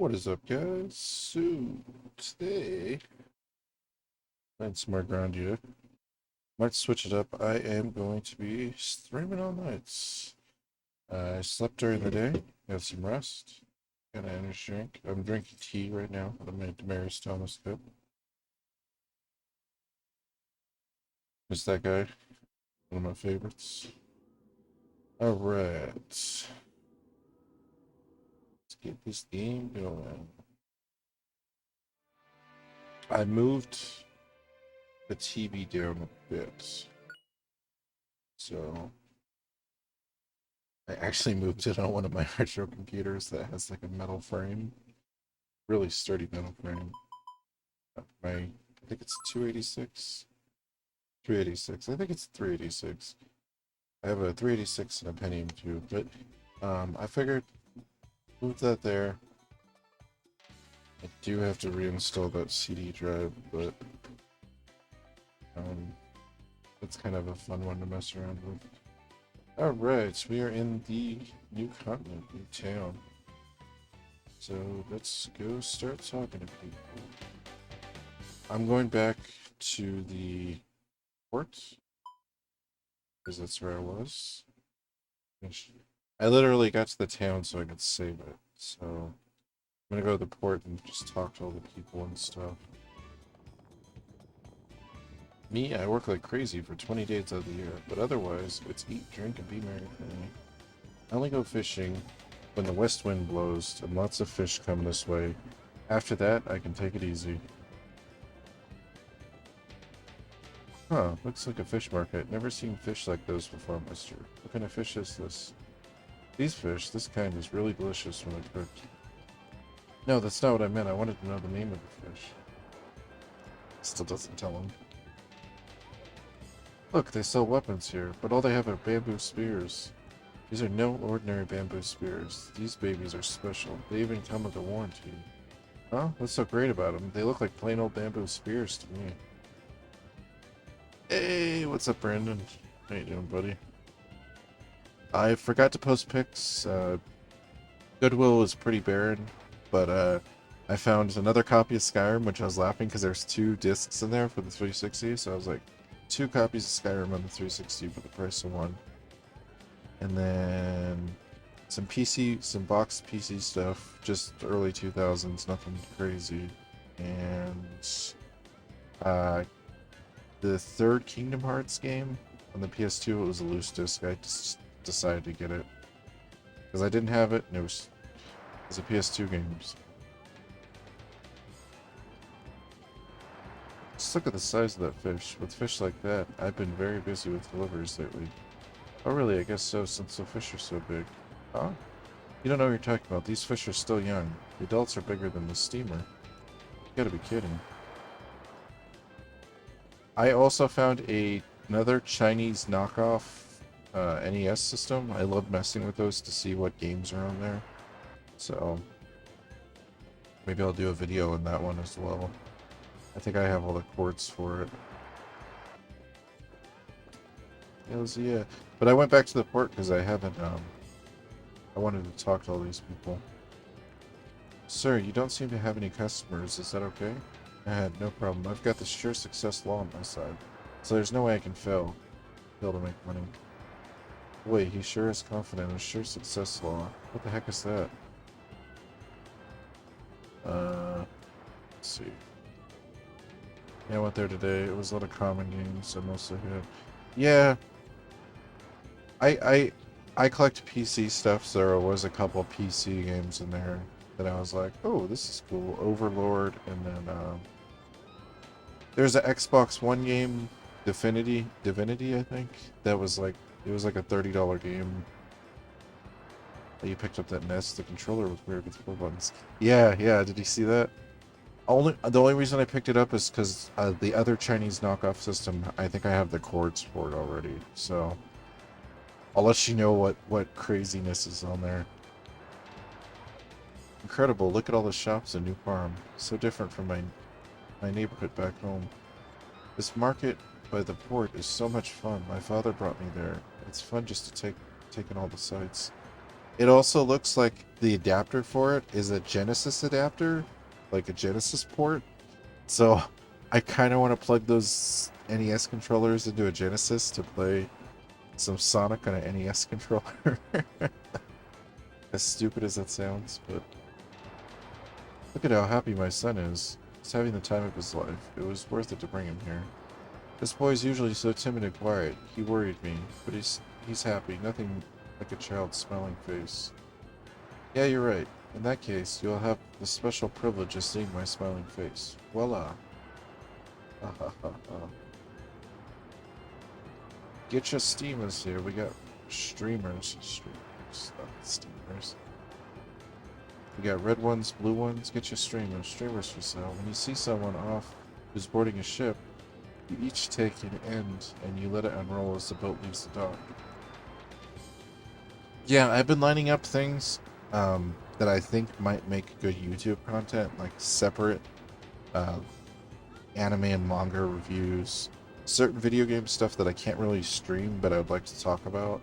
What is up, guys? So, today, playing some more Grandia. Might switch it up. I am going to be streaming all nights. I slept during the day, got some rest, got an energy drink. I'm drinking tea right now out of my Damaris Thomas cup. Miss that guy, one of my favorites. Alright, let's get this game going. I moved the TV down a bit, so I actually moved it on one of my retro computers that has like a metal frame, really sturdy metal frame. I think it's 286, 386. I think it's 386. I have a 386 and a Pentium too, but I figured move that there. I do have to reinstall that CD drive, but it's kind of a fun one to mess around with. Alright, we are in the new continent, new town. So let's go start talking to people. I'm going back to the port, because that's where I was. I literally got to the town so I could save it. So I'm gonna go to the port and just talk to all the people and stuff. Me, I work like crazy for 20 days out of the year, but otherwise, it's eat, drink, and be merry for me. I only go fishing when the west wind blows and lots of fish come this way. After that, I can take it easy. Huh, looks like a fish market. Never seen fish like those before, mister. What kind of fish is this? These fish, this kind is really delicious when they're cooked. No, that's not what I meant. I wanted to know the name of the fish. Still doesn't tell him. Look, they sell weapons here, but all they have are bamboo spears. These are no ordinary bamboo spears. These babies are special. They even come with a warranty. Huh? What's so great about them? They look like plain old bamboo spears to me. Hey, what's up, Brandon? How you doing, buddy? I forgot to post pics. Goodwill was pretty barren, but I found another copy of Skyrim, which I was laughing because there's 2 discs in there for the 360, so I was like, 2 copies of Skyrim on the 360 for the price of 1. And then some boxed PC stuff, just early 2000s, nothing crazy. And the 3rd Kingdom Hearts game on the PS2, it was a loose disc. I just decided to get it because I didn't have it, and it was a PS2 game. Just look at the size of that fish. With fish like that, I've been very busy with deliveries lately. Oh really, I guess so, since the fish are so big. Huh? You don't know what you're talking about. These fish are still young. The adults are bigger than the steamer. You gotta be kidding. I also found another Chinese knockoff NES system. I love messing with those to see what games are on there. So maybe I'll do a video on that one as well. I think I have all the cords for it. Hells yeah. But I went back to the port because I haven't, I wanted to talk to all these people. Sir, you don't seem to have any customers. Is that okay? No problem. I've got the sure success law on my side. So there's no way I can fail to make money. Wait, he sure is confident in sure success law. What the heck is that? Let's see. Yeah, I went there today. It was a lot of common games I mostly hit. Yeah. I collect PC stuff, so there was a couple PC games in there that I was like, oh, this is cool. Overlord, and then there's an Xbox One game, Divinity, I think. That was like, it was like a $30 game. You picked up that NES. The controller was weird with 4 buttons. Yeah, did you see that? The only reason I picked it up is because the other Chinese knockoff system, I think I have the cords for it already. So I'll let you know what craziness is on there. Incredible! Look at all the shops in New Farm. So different from my neighborhood back home. This market by the port is so much fun. My father brought me there. It's fun just to take in all the sights. It also looks like the adapter for it is a Genesis adapter, like a Genesis port. So I kind of want to plug those NES controllers into a Genesis to play some Sonic on an NES controller. As stupid as that sounds, but look at how happy my son is. He's having the time of his life. It was worth it to bring him here. This boy's usually so timid and quiet. He worried me, but he's happy. Nothing like a child's smiling face. Yeah, you're right. In that case, you'll have the special privilege of seeing my smiling face. Voila. Ha ha ha ha. Get your steamers here. We got streamers. Streamers. Not steamers. We got red ones, blue ones. Get your streamers. Streamers for sale. When you see someone off who's boarding a ship, you each take an end and you let it unroll as the boat leaves the dock. Yeah, I've been lining up things that I think might make good YouTube content, like separate anime and manga reviews, certain video game stuff that I can't really stream, but I would like to talk about.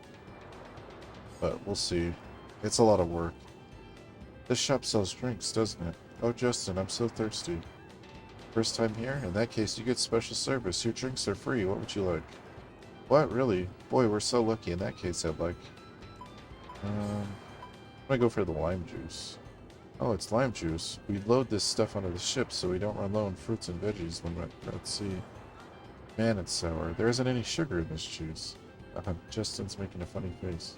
But we'll see. It's a lot of work. This shop sells drinks, doesn't it? Oh, Justin, I'm so thirsty. First time here? In that case, you get special service. Your drinks are free. What would you like? What? Really? Boy, we're so lucky. In that case, I'd like... I'm gonna go for the lime juice. Oh, it's lime juice. We load this stuff onto the ship so we don't run low on fruits and veggies when we're at sea. Man, it's sour. There isn't any sugar in this juice. Justin's making a funny face.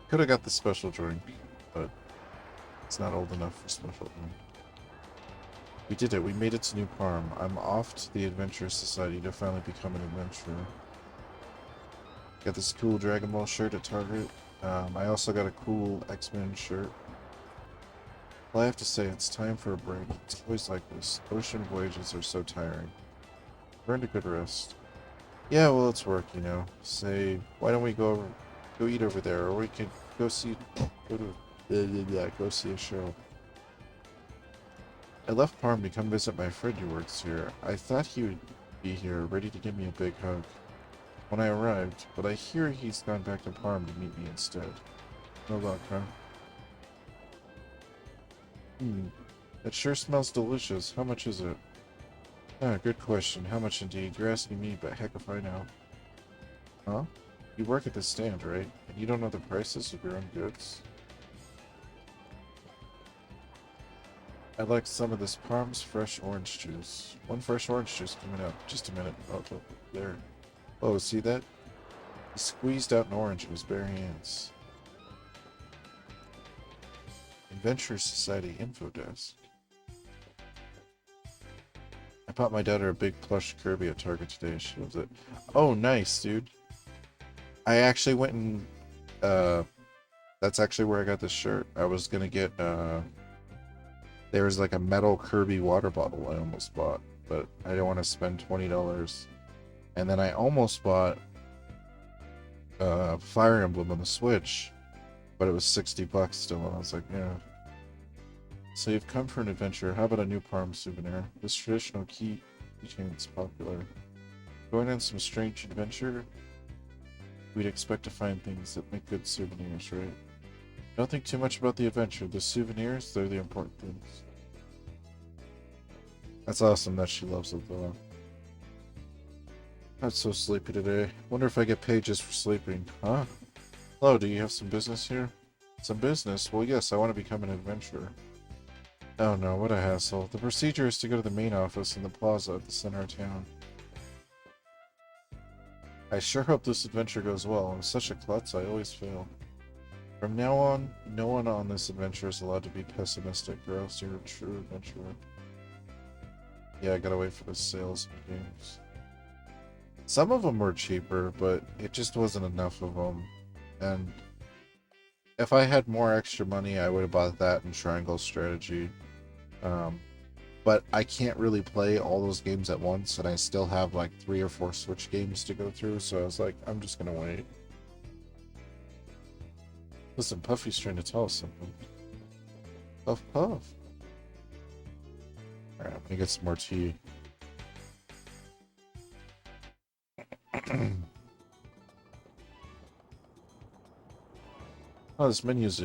Could have got the special drink, but it's not old enough for special drink. We did it. We made it to New Parm. I'm off to the Adventure Society to finally become an adventurer. Got this cool Dragon Ball shirt at Target. I also got a cool X-Men shirt. Well, I have to say, it's time for a break. It's always like this. Ocean voyages are so tiring. Earned a good rest. Yeah, well, it's work, you know. Say, why don't we go eat over there, or we could go see a show. I left Parm to come visit my friend who works here. I thought he would be here, ready to give me a big hug when I arrived, but I hear he's gone back to Parm to meet me instead. No luck, huh? It sure smells delicious. How much is it? Ah, good question. How much indeed? You're asking me, but heck if I know. Huh? You work at the stand, right? And you don't know the prices of your own goods? I'd like some of this Parm's fresh orange juice. One fresh orange juice coming up. Just a minute. Oh, there. Oh, see that? He squeezed out an orange in his bare hands. Adventure Society info desk. I bought my daughter a big plush Kirby at Target today. She loves it. Oh, nice, dude. I actually went and that's actually where I got this shirt. I was gonna get there was like a metal Kirby water bottle I almost bought, but I didn't want to spend $20. And then I almost bought Fire Emblem on the Switch, but it was $60 still, and I was like, yeah. So you've come for an adventure. How about a new Parm souvenir? This traditional keychain is popular. Going on some strange adventure? We'd expect to find things that make good souvenirs, right? Don't think too much about the adventure. The souvenirs, they're the important things. That's awesome that she loves it, though. I'm so sleepy today. Wonder if I get paid just for sleeping. Huh? Hello, do you have some business here? Some business? Well, yes, I want to become an adventurer. Oh no, what a hassle. The procedure is to go to the main office in the plaza at the center of town. I sure hope this adventure goes well. I'm such a klutz, I always fail. From now on, no one on this adventure is allowed to be pessimistic, or else you're a true adventurer. Yeah, I gotta wait for the sales of games. Some of them were cheaper, but it just wasn't enough of them. And if I had more extra money, I would have bought that and Triangle Strategy. But I can't really play all those games at once, and I still have like 3 or 4 Switch games to go through, so I was like, I'm just gonna wait. Listen, Puffy's trying to tell us something. Puff, puff. Alright, I'm gonna get some more tea. Oh, this menu is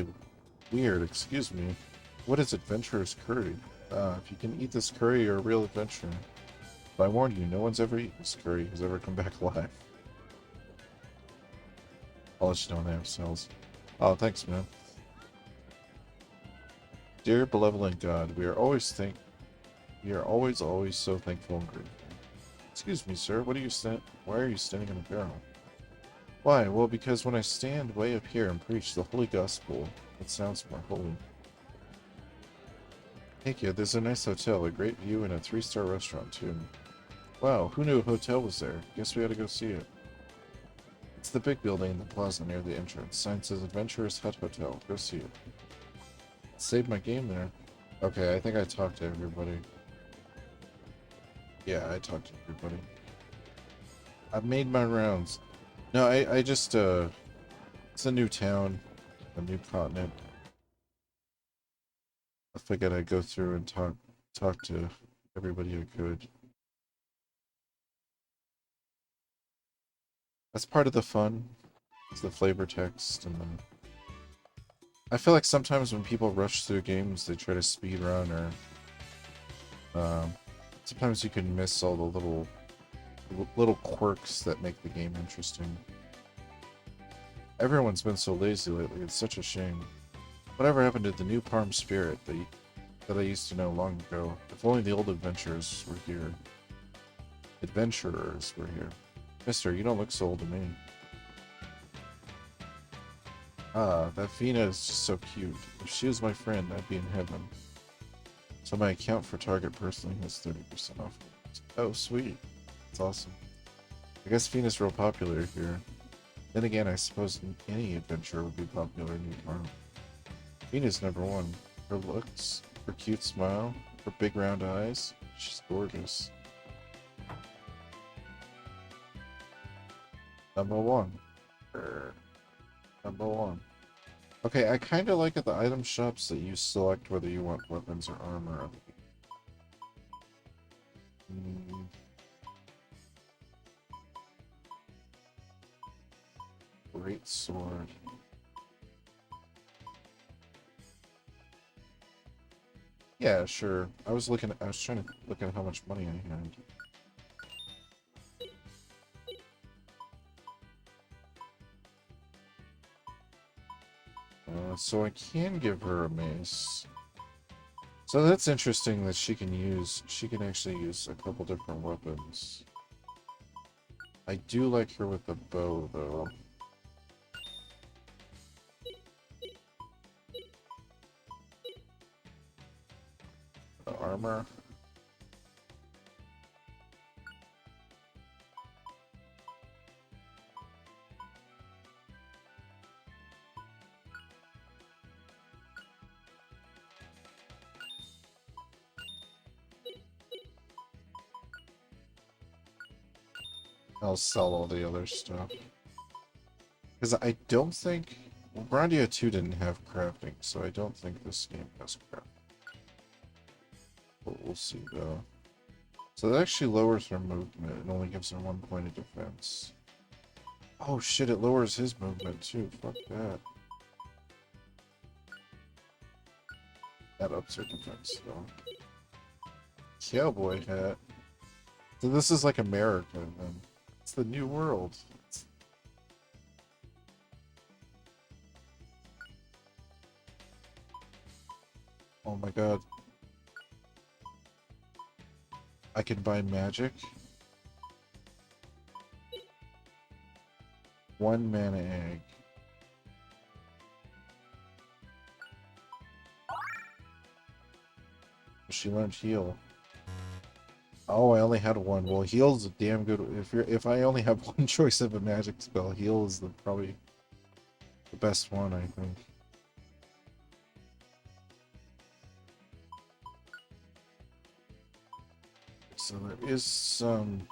weird. Excuse me. What is adventurer's curry? If you can eat this curry, you're a real adventurer. But I warn you, no one's ever eaten this curry who's ever come back alive. I'll let you know when they have sales. Oh, thanks, man. Dear benevolent God, we are always so thankful and grateful. Excuse me, sir. Why are you standing in a barrel? Why? Well, because when I stand way up here and preach the holy gospel, it sounds more holy. Hey kid, there's a nice hotel, a great view, and a 3-star restaurant too. Wow, who knew a hotel was there? Guess we had to go see it. It's the big building in the plaza near the entrance. Sign says Adventurous Hut Hotel. Go see it. Saved my game there. Okay, I think I talked to everybody. Yeah, I talked to everybody. I've made my rounds. No, I just, it's a new town, a new continent. I figured I'd go through and talk to everybody I could. That's part of the fun. It's the flavor text and then I feel like sometimes when people rush through games, they try to speed run or sometimes you can miss all the little quirks that make the game interesting. Everyone's been so lazy lately, it's such a shame. Whatever happened to the new Parm spirit that I used to know long ago? If only the old adventurers were here. Adventurers were here. Mister, you don't look so old to me. Ah, that Feena is just so cute. If she was my friend, I'd be in heaven. So my account for Target personally has 30% off. Oh, sweet. That's awesome. I guess Feena's real popular here. Then again, I suppose any adventurer would be popular in New Farm. Feena's #1. Her looks, her cute smile, her big round eyes. She's gorgeous. #1. #1. Okay, I kind of like at the item shops that you select whether you want weapons or armor. Great sword. Yeah, sure. I was trying to look at how much money I had. So I can give her a mace. So that's interesting that she can actually use a couple different weapons. I do like her with the bow, though. The armor. I'll sell all the other stuff. Because I don't think... Well, Grandia 2 didn't have crafting, so I don't think this game has crafting. But we'll see, though. So that actually lowers her movement. It only gives her 1 point of defense. Oh shit, it lowers his movement, too. Fuck that. That ups her defense, though. Cowboy hat. So this is like America, then. It's the new world. Oh my god. I can buy magic. 1 mana egg. She learned heal. Oh, I only had 1. Well, heal's a damn good. If I only have 1 choice of a magic spell, heal is probably the best one, I think. So there is some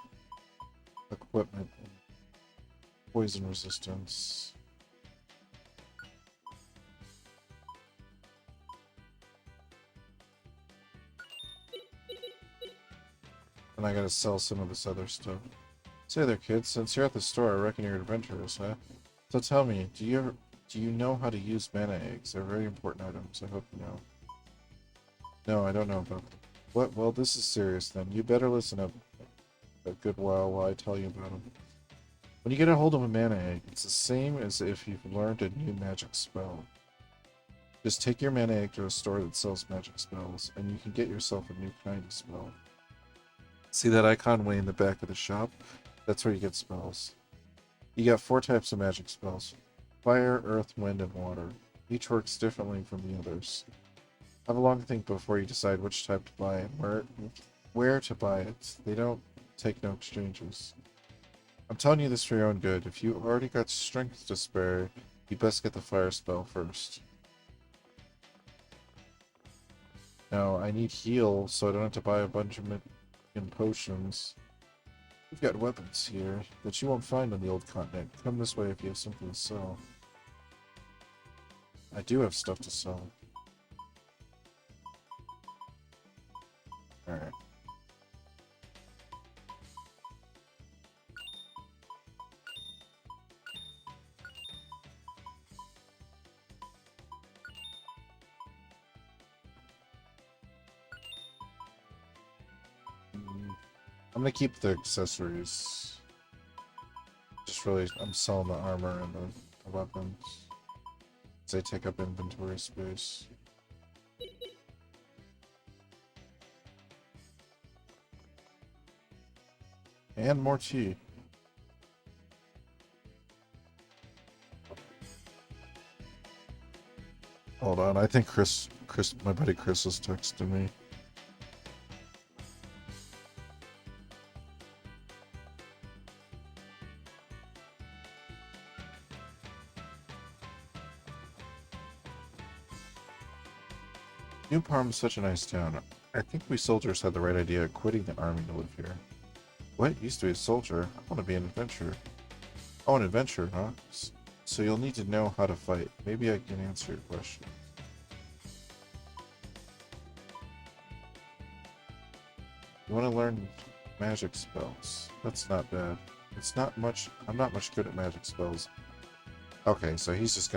equipment, poison resistance. And I gotta sell some of this other stuff. Say there, kids. Since you're at the store, I reckon you're adventurous, huh? So tell me, do you Do you know how to use mana eggs? They're very important items. I hope you know. No, I don't know about them. What? Well, this is serious then. You better listen up a good while I tell you about them. When you get a hold of a mana egg, it's the same as if you've learned a new magic spell. Just take your mana egg to a store that sells magic spells, and you can get yourself a new kind of spell. See that icon way in the back of the shop? That's where you get spells. You got 4 types of magic spells. Fire, earth, wind, and water. Each works differently from the others. Have a long think before you decide which type to buy and where to buy it. They don't take no exchanges. I'm telling you this for your own good. If you already got strength to spare, you best get the fire spell first. Now, I need heal, so I don't have to buy a bunch of potions. We've got weapons here that you won't find on the old continent. Come this way if you have something to sell. I do have stuff to sell. Alright. I'm gonna keep the accessories. Just really, I'm selling the armor and the weapons. They take up inventory space. And more tea. Hold on, I think my buddy Chris is texting me. New Parm is such a nice town. I think we soldiers had the right idea of quitting the army to live here. What? Used to be a soldier? I want to be an adventurer. Oh, an adventurer, huh? So you'll need to know how to fight. Maybe I can answer your question. You want to learn magic spells. That's not bad. It's not much. I'm not much good at magic spells. Okay, so he just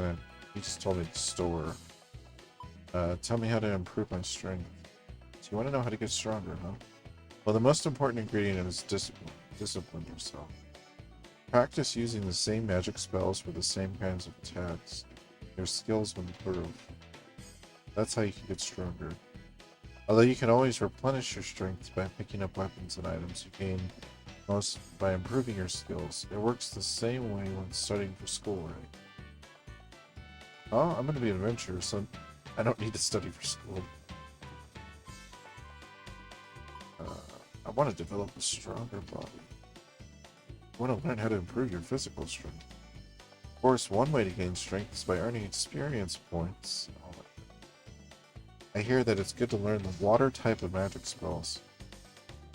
told me to store. Tell me how to improve my strength. So you want to know how to get stronger, huh? Well, the most important ingredient is discipline. Discipline yourself. Practice using the same magic spells for the same kinds of attacks. Your skills will improve. That's how you can get stronger. Although you can always replenish your strength by picking up weapons and items you gain most by improving your skills. It works the same way when studying for school, right? Oh, I'm going to be an adventurer, so I don't need to study for school. I want to develop a stronger body. I want to learn how to improve your physical strength. Of course, one way to gain strength is by earning experience points. I hear that it's good to learn the water type of magic spells.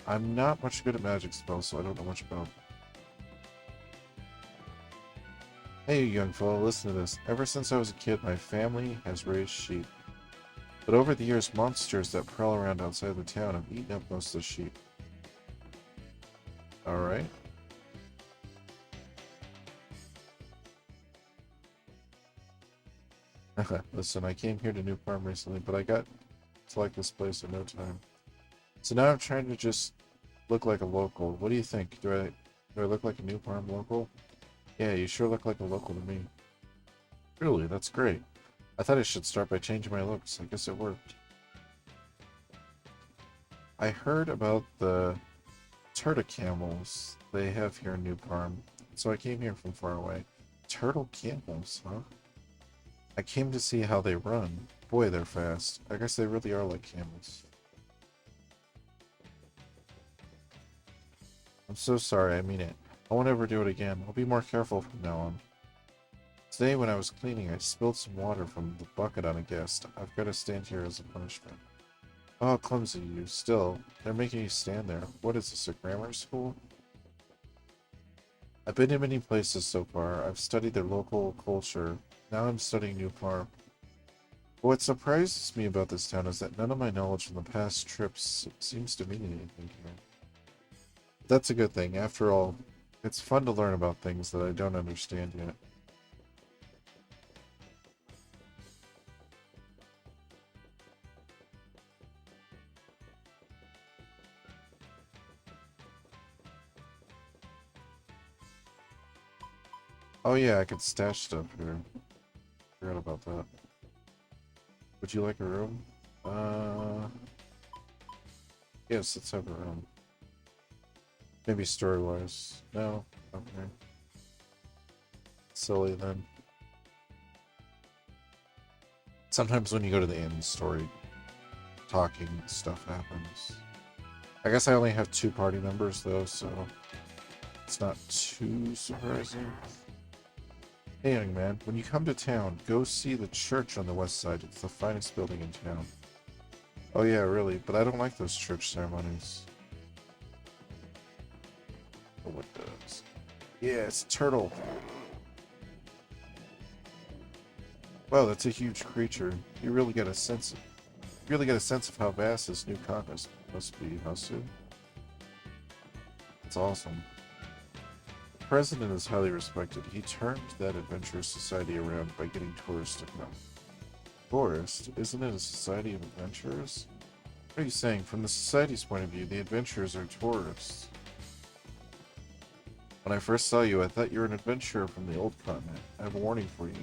I'm not much good at magic spells, so I don't know much about them. Hey, you young fellow, listen to this. Ever since I was a kid, my family has raised sheep. But over the years, monsters that prowl around outside the town have eaten up most of the sheep. Alright. Listen, I came here to New Farm recently, but I got to like this place in no time. So now I'm trying to just look like a local. What do you think? Do I look like a New Farm local? Yeah, you sure look like a local to me. Really, that's great. I thought I should start by changing my looks. I guess it worked. I heard about the turtle camels they have here in New Farm, so I came here from far away. Turtle camels, huh? I came to see how they run. Boy, they're fast. I guess they really are like camels. I'm so sorry, I mean it. I won't ever do it again. I'll be more careful from now on. Today, when I was cleaning, I spilled some water from the bucket on a guest. I've got to stand here as a punishment. Oh, clumsy you. Still, they're making you stand there. What is this, a grammar school? I've been to many places so far. I've studied their local culture. Now I'm studying New Farm. What surprises me about this town is that none of my knowledge from the past trips seems to mean anything here. That's a good thing. After all, it's fun to learn about things that I don't understand yet. Oh yeah, I could stash stuff here. Forgot about that. Would you like a room? Yes, let's have a room. Maybe story-wise. No? Okay. Silly then. Sometimes when you go to the end, story talking stuff happens. I guess I only have 2 party members though, so it's not too surprising. Hey young man, when you come to town, go see the church on the west side. It's the finest building in town. Oh yeah, really, but I don't like those church ceremonies. Oh, what does? Yeah, it's a turtle. Wow, that's a huge creature. You really get a sense of how vast this new continent must be, Hasu. It's awesome. The president is highly respected. He turned that adventurous society around by getting tourists to come. Tourist? Isn't it a society of adventurers? What are you saying? From the society's point of view, the adventurers are tourists. When I first saw you, I thought you were an adventurer from the old continent. I have a warning for you.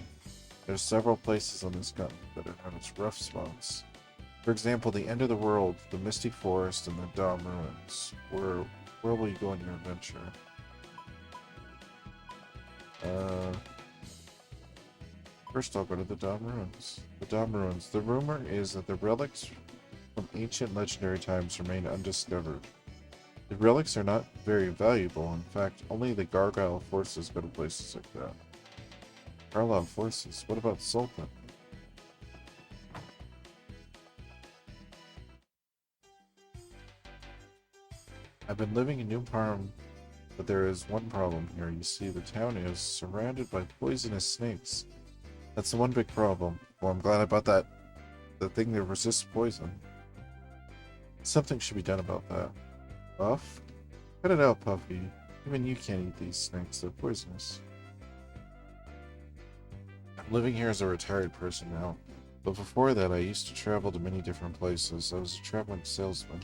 There's several places on this continent that are known as rough spots. For example, the end of the world, the misty forest, and the Dom ruins. Where will you go on your adventure? First I'll go to the Dom ruins. The Dom ruins. The rumor is that the relics from ancient legendary times remain undiscovered. The relics are not very valuable. In fact, only the Gargoyle forces go to places like that. Gargoyle forces? What about Sultan? I've been living in New Parm, but there is one problem here. You see, the town is surrounded by poisonous snakes. That's the one big problem. Well, I'm glad I bought that. The thing that resists poison. Something should be done about that. Puff? Cut it out, Puffy. Even you can't eat these snakes. They're poisonous. I'm living here as a retired person now. But before that, I used to travel to many different places. I was a traveling salesman.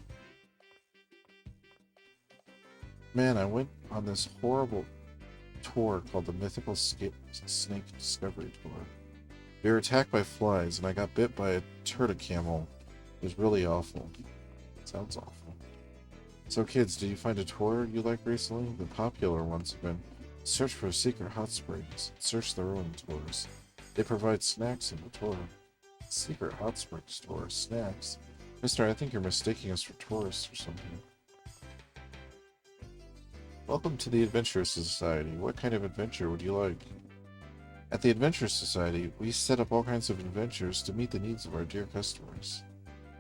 Man, I went on this horrible tour called the Mythical Snake Discovery Tour. We were attacked by flies, and I got bit by a turtle camel. It was really awful. Sounds awful. So kids, did you find a tour you like recently? The popular ones have been search for secret hot springs, search the ruin tours. They provide snacks in the tour. Secret hot springs tour, snacks? Mister, I think you're mistaking us for tourists or something. Welcome to the Adventure Society. What kind of adventure would you like? At the Adventure Society, we set up all kinds of adventures to meet the needs of our dear customers.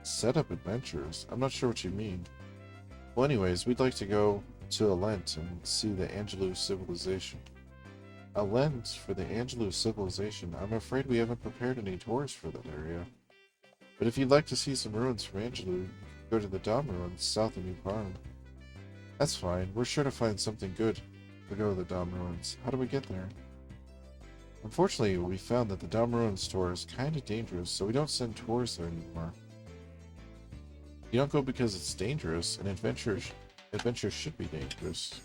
Set up adventures? I'm not sure what you mean. Well, anyways, we'd like to go to Alent and see the Angelou civilization. Alent for the Angelou civilization? I'm afraid we haven't prepared any tours for that area. But if you'd like to see some ruins from Angelou, go to the Dom ruins south of New Parm. That's fine. We're sure to find something good to go to the Dom ruins. How do we get there? Unfortunately, we found that the Dom ruins tour is kind of dangerous, so we don't send tours there anymore. You don't go because it's dangerous. An adventure should be dangerous.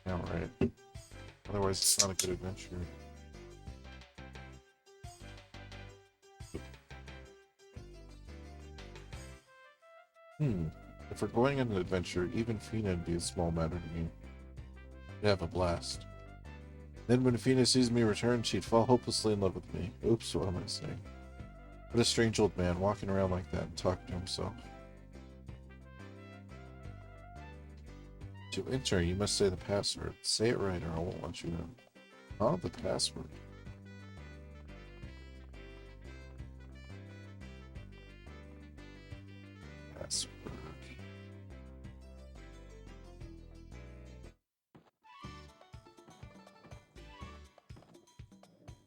Yeah, right. Otherwise, it's not a good adventure. If we're going on an adventure, even Feena would be a small matter to me. We'd have a blast. Then when Feena sees me return, she'd fall hopelessly in love with me. Oops, what am I saying? What a strange old man walking around like that and talking to himself. To enter, you must say the password. Say it right or I won't let you in. Huh? The password? Password.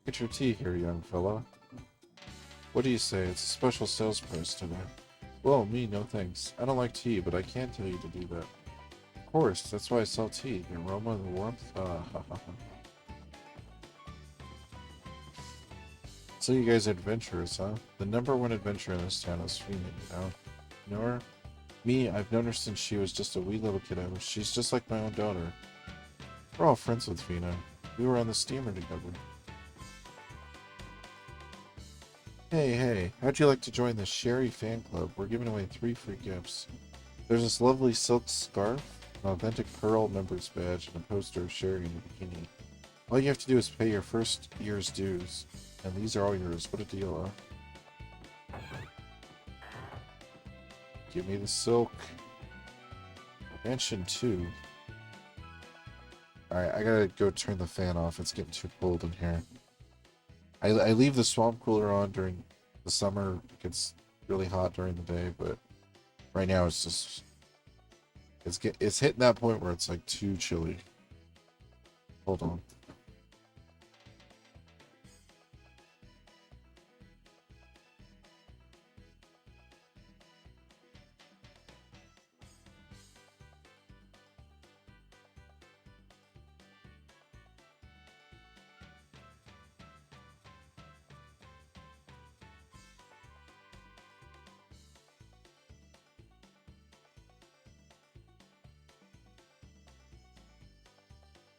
Get your tea here, young fella. What do you say? It's a special sales price today. Well, me, no thanks. I don't like tea, but I can tell you to do that. Of course, that's why I sell tea. The aroma, the warmth. So you guys are adventurers, huh? The #1 adventurer in this town is Feena, you know? You know her? Me, I've known her since she was just a wee little kiddo. She's just like my own daughter. We're all friends with Feena. We were on the steamer together. Hey, how'd you like to join the Sherry fan club? We're giving away 3 free gifts. There's this lovely silk scarf, an authentic Pearl members badge, and a poster of Sherry in a bikini. All you have to do is pay your first year's dues, and these are all yours. What a deal, huh? Give me the silk. Mansion 2. Alright, I gotta go turn the fan off. It's getting too cold in here. I leave the swamp cooler on during the summer. It gets really hot during the day, but right now it's just it's hitting that point where it's like too chilly. Hold on.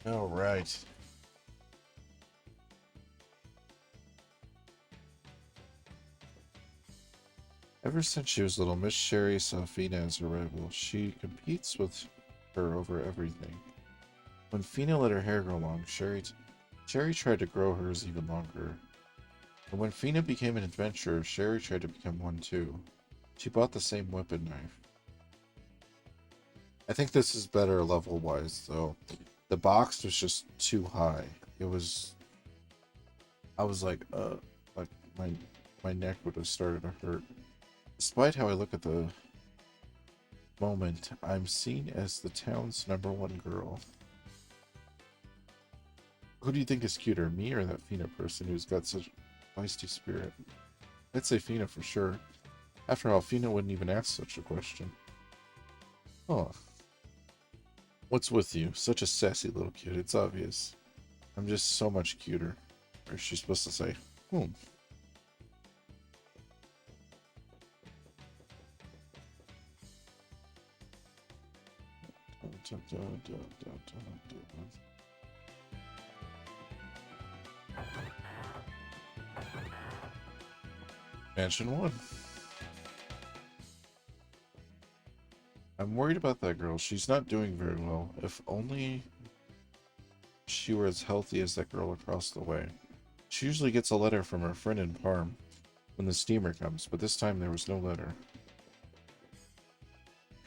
All right. Ever since she was little, Miss Sherry saw Feena as her rival. She competes with her over everything. When Feena let her hair grow long, Sherry tried to grow hers even longer. And when Feena became an adventurer, Sherry tried to become one too. She bought the same weapon knife. I think this is better level-wise, though. The box was just too high. It was... I was like my neck would have started to hurt. Despite how I look at the moment, I'm seen as the town's #1 girl. Who do you think is cuter, me or that Feena person who's got such a feisty spirit? I'd say Feena for sure. After all, Feena wouldn't even ask such a question. Oh. What's with you? Such a sassy little kid. It's obvious. I'm just so much cuter. Or is she supposed to say, Mansion 1. I'm worried about that girl. She's not doing very well. If only she were as healthy as that girl across the way. She usually gets a letter from her friend in Parm when the steamer comes, but this time there was no letter.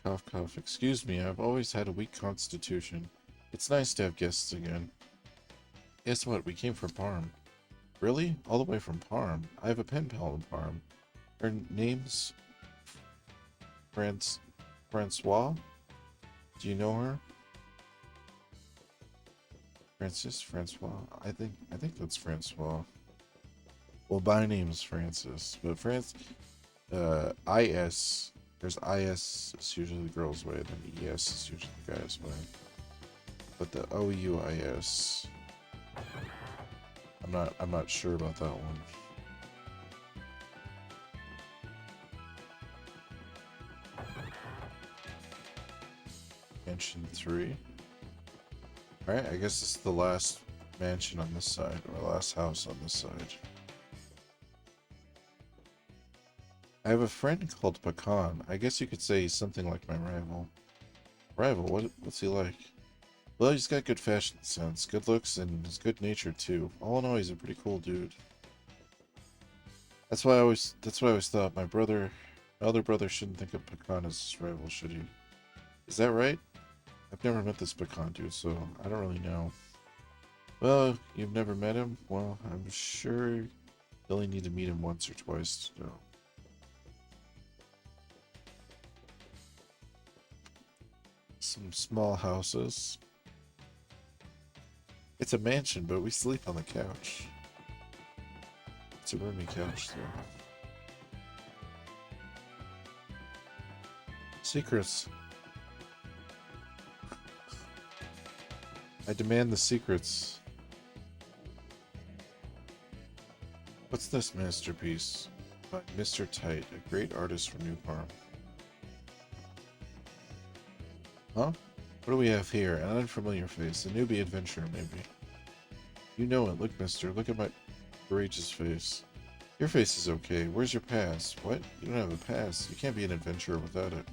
Cough, cough. Excuse me, I've always had a weak constitution. It's nice to have guests again. Guess what? We came from Parm. Really? All the way from Parm? I have a pen pal in Parm. Her name's Francois? Do you know her? Francois? I think that's Francois. Well, my name is Francis, but IS, there's IS is usually the girl's way, then ES is usually the guy's way. But the OUIS, I'm not sure about that one. Mansion 3. Alright, I guess this is the last mansion on this side, or last house on this side. I have a friend called Pecan. I guess you could say he's something like my rival. Rival? What's he like? Well, he's got good fashion sense, good looks, and he's good natured too. All in all, he's a pretty cool dude. That's why I always thought my elder brother shouldn't think of Pecan as his rival, should he? Is that right? I've never met this Pecan dude, so I don't really know. Well, you've never met him? Well, I'm sure you only need to meet him once or twice to know. Some small houses. It's a mansion, but we sleep on the couch. It's a roomy couch, though. Secrets. I demand the secrets. What's this masterpiece? By Mr. Tight, a great artist from New Parm. Huh? What do we have here? An unfamiliar face. A newbie adventurer, maybe. You know it. Look, mister. Look at my courageous face. Your face is okay. Where's your pass? What? You don't have a pass. You can't be an adventurer without it.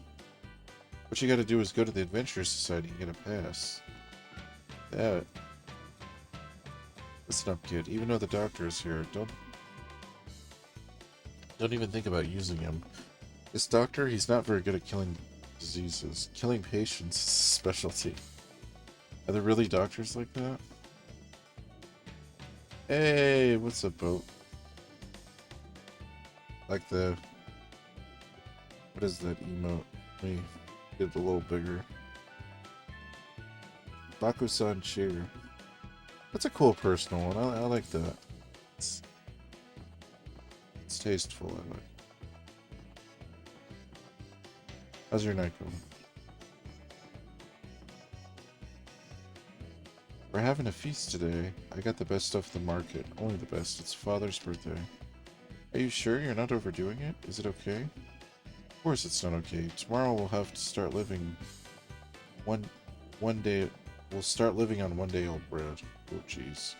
What you gotta do is go to the Adventure Society and get a pass. That. Listen up, kid. Even though the doctor is here, don't even think about using him. This doctor, he's not very good at killing diseases. Killing patients is his specialty. Are there really doctors like that? Hey, what's up, boat? Like the... What is that emote? Let me get it a little bigger. Baku-san cheer. That's a cool personal one. I like that. It's tasteful, I like. How's your night going? We're having a feast today. I got the best stuff in the market. Only the best. It's Father's birthday. Are you sure you're not overdoing it? Is it okay? Of course it's not okay. Tomorrow we'll have to start living one day. We'll start living on 1 day old bread. Oh jeez.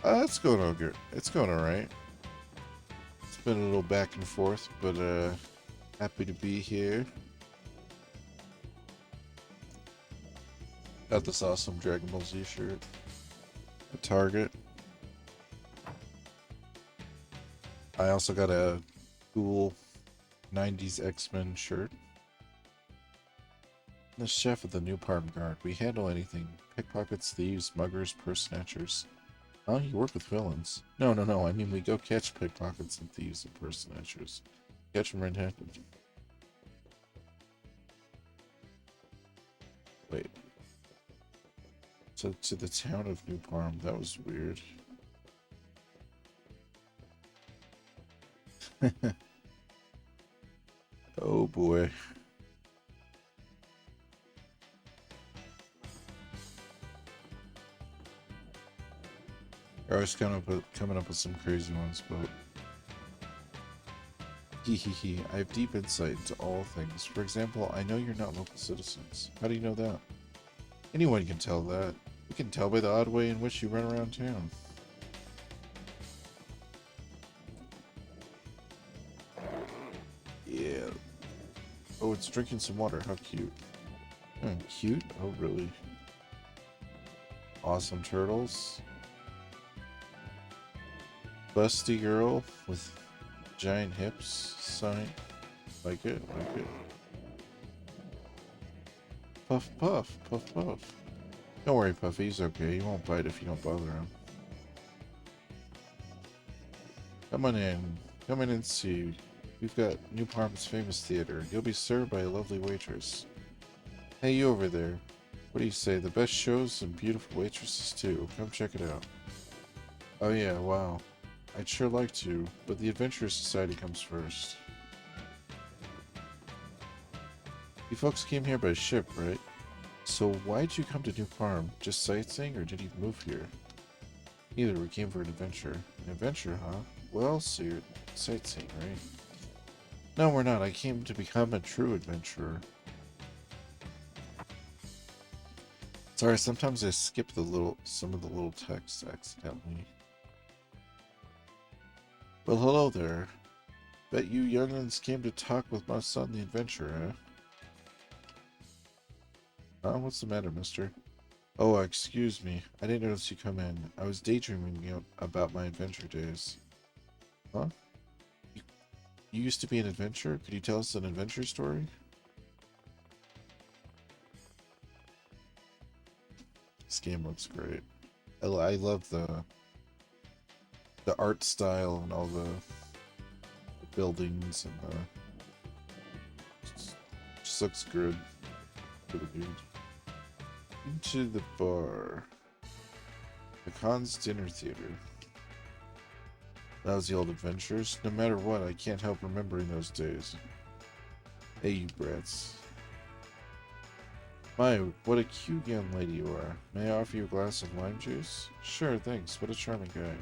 It's going okay. It's going alright. It's been a little back and forth, but happy to be here. Got this awesome Dragon Ball Z shirt at Target. I also got a cool 90s X-Men shirt. The chef of the New Parm Guard. We handle anything. Pickpockets, thieves, muggers, purse snatchers. Oh, you work with villains. No. I mean, we go catch pickpockets and thieves and purse snatchers. Catch them red-handed. Wait. To the town of New Parm. That was weird. Oh boy. I was coming up with some crazy ones, but Hehehe, I have deep insight into all things. For example, I know you're not local citizens. How do you know that? Anyone can tell that. You can tell by the odd way in which you run around town. Yeah. Oh, it's drinking some water. How cute. Cute? Oh, really? Awesome turtles. Busty girl with giant hips sign. Like it, like it. Puff, puff, puff, puff. Don't worry, Puffy, he's okay. He won't bite if you don't bother him. Come on in. Come in and see. We've got New Parm's famous theater. You'll be served by a lovely waitress. Hey, you over there. What do you say? The best shows and beautiful waitresses, too. Come check it out. Oh yeah, wow. I'd sure like to, but the Adventure Society comes first. You folks came here by ship, right? So why'd you come to New Parm? Just sightseeing, or did you move here? Neither, we came for an adventure. An adventure, huh? Well, so you're sightseeing, right? No, we're not. I came to become a true adventurer. Sorry, sometimes I skip some of the little text accidentally. Well, hello there. Bet you young'uns came to talk with my son the adventurer, huh? What's the matter, mister? Oh, excuse me. I didn't notice you come in. I was daydreaming about my adventure days. Huh? You used to be an adventurer? Could you tell us an adventure story? This game looks great. I love the art style and all the buildings and just looks good. Really good. Into the bar. The Khan's Dinner Theater. That was the old adventures. No matter what, I can't help remembering those days. Hey, you brats. My, what a cute young lady you are. May I offer you a glass of lime juice? Sure, thanks. What a charming guy.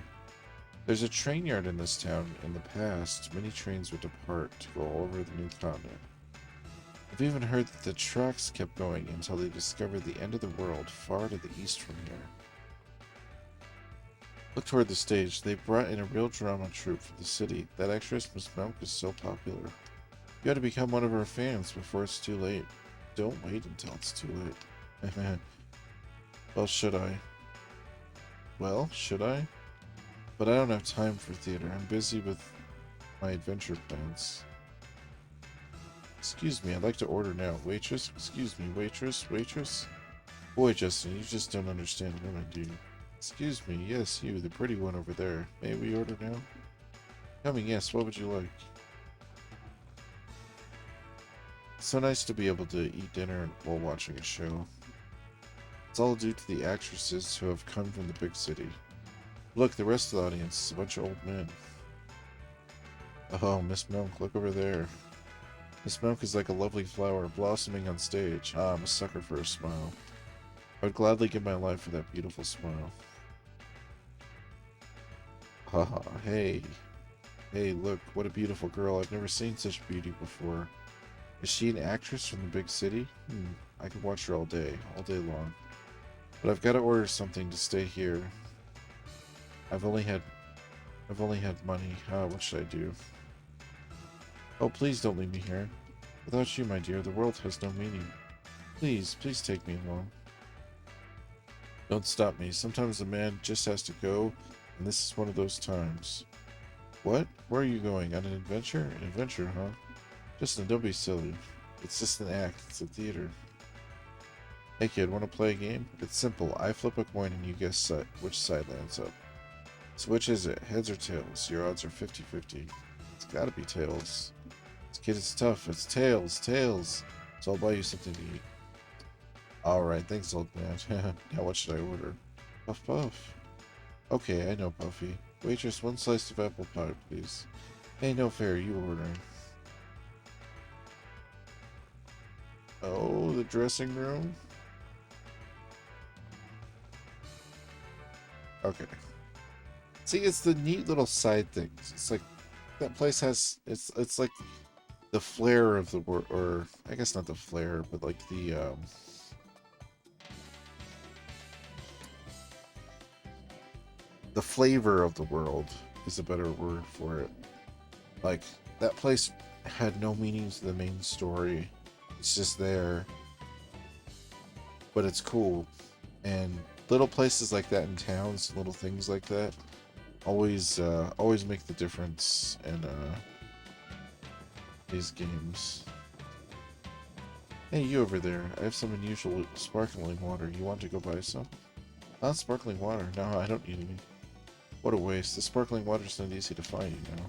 There's a train yard in this town. In the past, many trains would depart to go all over the new continent. I've even heard that the tracks kept going until they discovered the end of the world far to the east from here. Look toward the stage. They brought in a real drama troupe for the city. That actress, Miss Milk, is so popular. You got to become one of our fans before it's too late. Don't wait until it's too late. Well, should I? Well, should I? But I don't have time for theater. I'm busy with my adventure plans. Excuse me, I'd like to order now. Waitress? Excuse me, waitress? Waitress? Boy, Justin, you just don't understand women, do you? Excuse me, yes, you, the pretty one over there. May we order now? Coming, yes, what would you like? It's so nice to be able to eat dinner while watching a show. It's all due to the actresses who have come from the big city. Look, the rest of the audience is a bunch of old men. Oh, Miss Milk, look over there. Miss Milk is like a lovely flower blossoming on stage. Ah, I'm a sucker for a smile. I would gladly give my life for that beautiful smile. Haha, hey. Hey, look, what a beautiful girl. I've never seen such beauty before. Is she an actress from the big city? I could watch her all day long. But I've got to order something to stay here. I've only had money. What should I do? Oh, please don't leave me here. Without you, my dear, the world has no meaning. Please take me along. Don't stop me. Sometimes a man just has to go, and this is one of those times. What? Where are you going? On an adventure? An adventure, huh? Justin, don't be silly. It's just an act. It's a theater. Hey kid, want to play a game? It's simple. I flip a coin and you guess which side lands up. So which is it? Heads or tails? Your odds are 50-50. It's gotta be tails. This kid is tough. It's tails. Tails. So I'll buy you something to eat. Alright, thanks old man. Now what should I order? Puff puff. Okay, I know Puffy. Waitress, one slice of apple pie, please. Hey, no fair, you ordering. Oh, the dressing room? Okay. See, it's the neat little side things. It's like, that place has, it's like the flair of the world, or, I guess not the flair, but like the flavor of the world is a better word for it. Like, that place had no meaning to the main story. It's just there. But it's cool. And little places like that in towns, little things like that, always make the difference in these games. Hey, you over there. I have some unusual sparkling water. You want to go buy some? Not sparkling water. No, I don't need any. What a waste. The sparkling water's not easy to find, you know.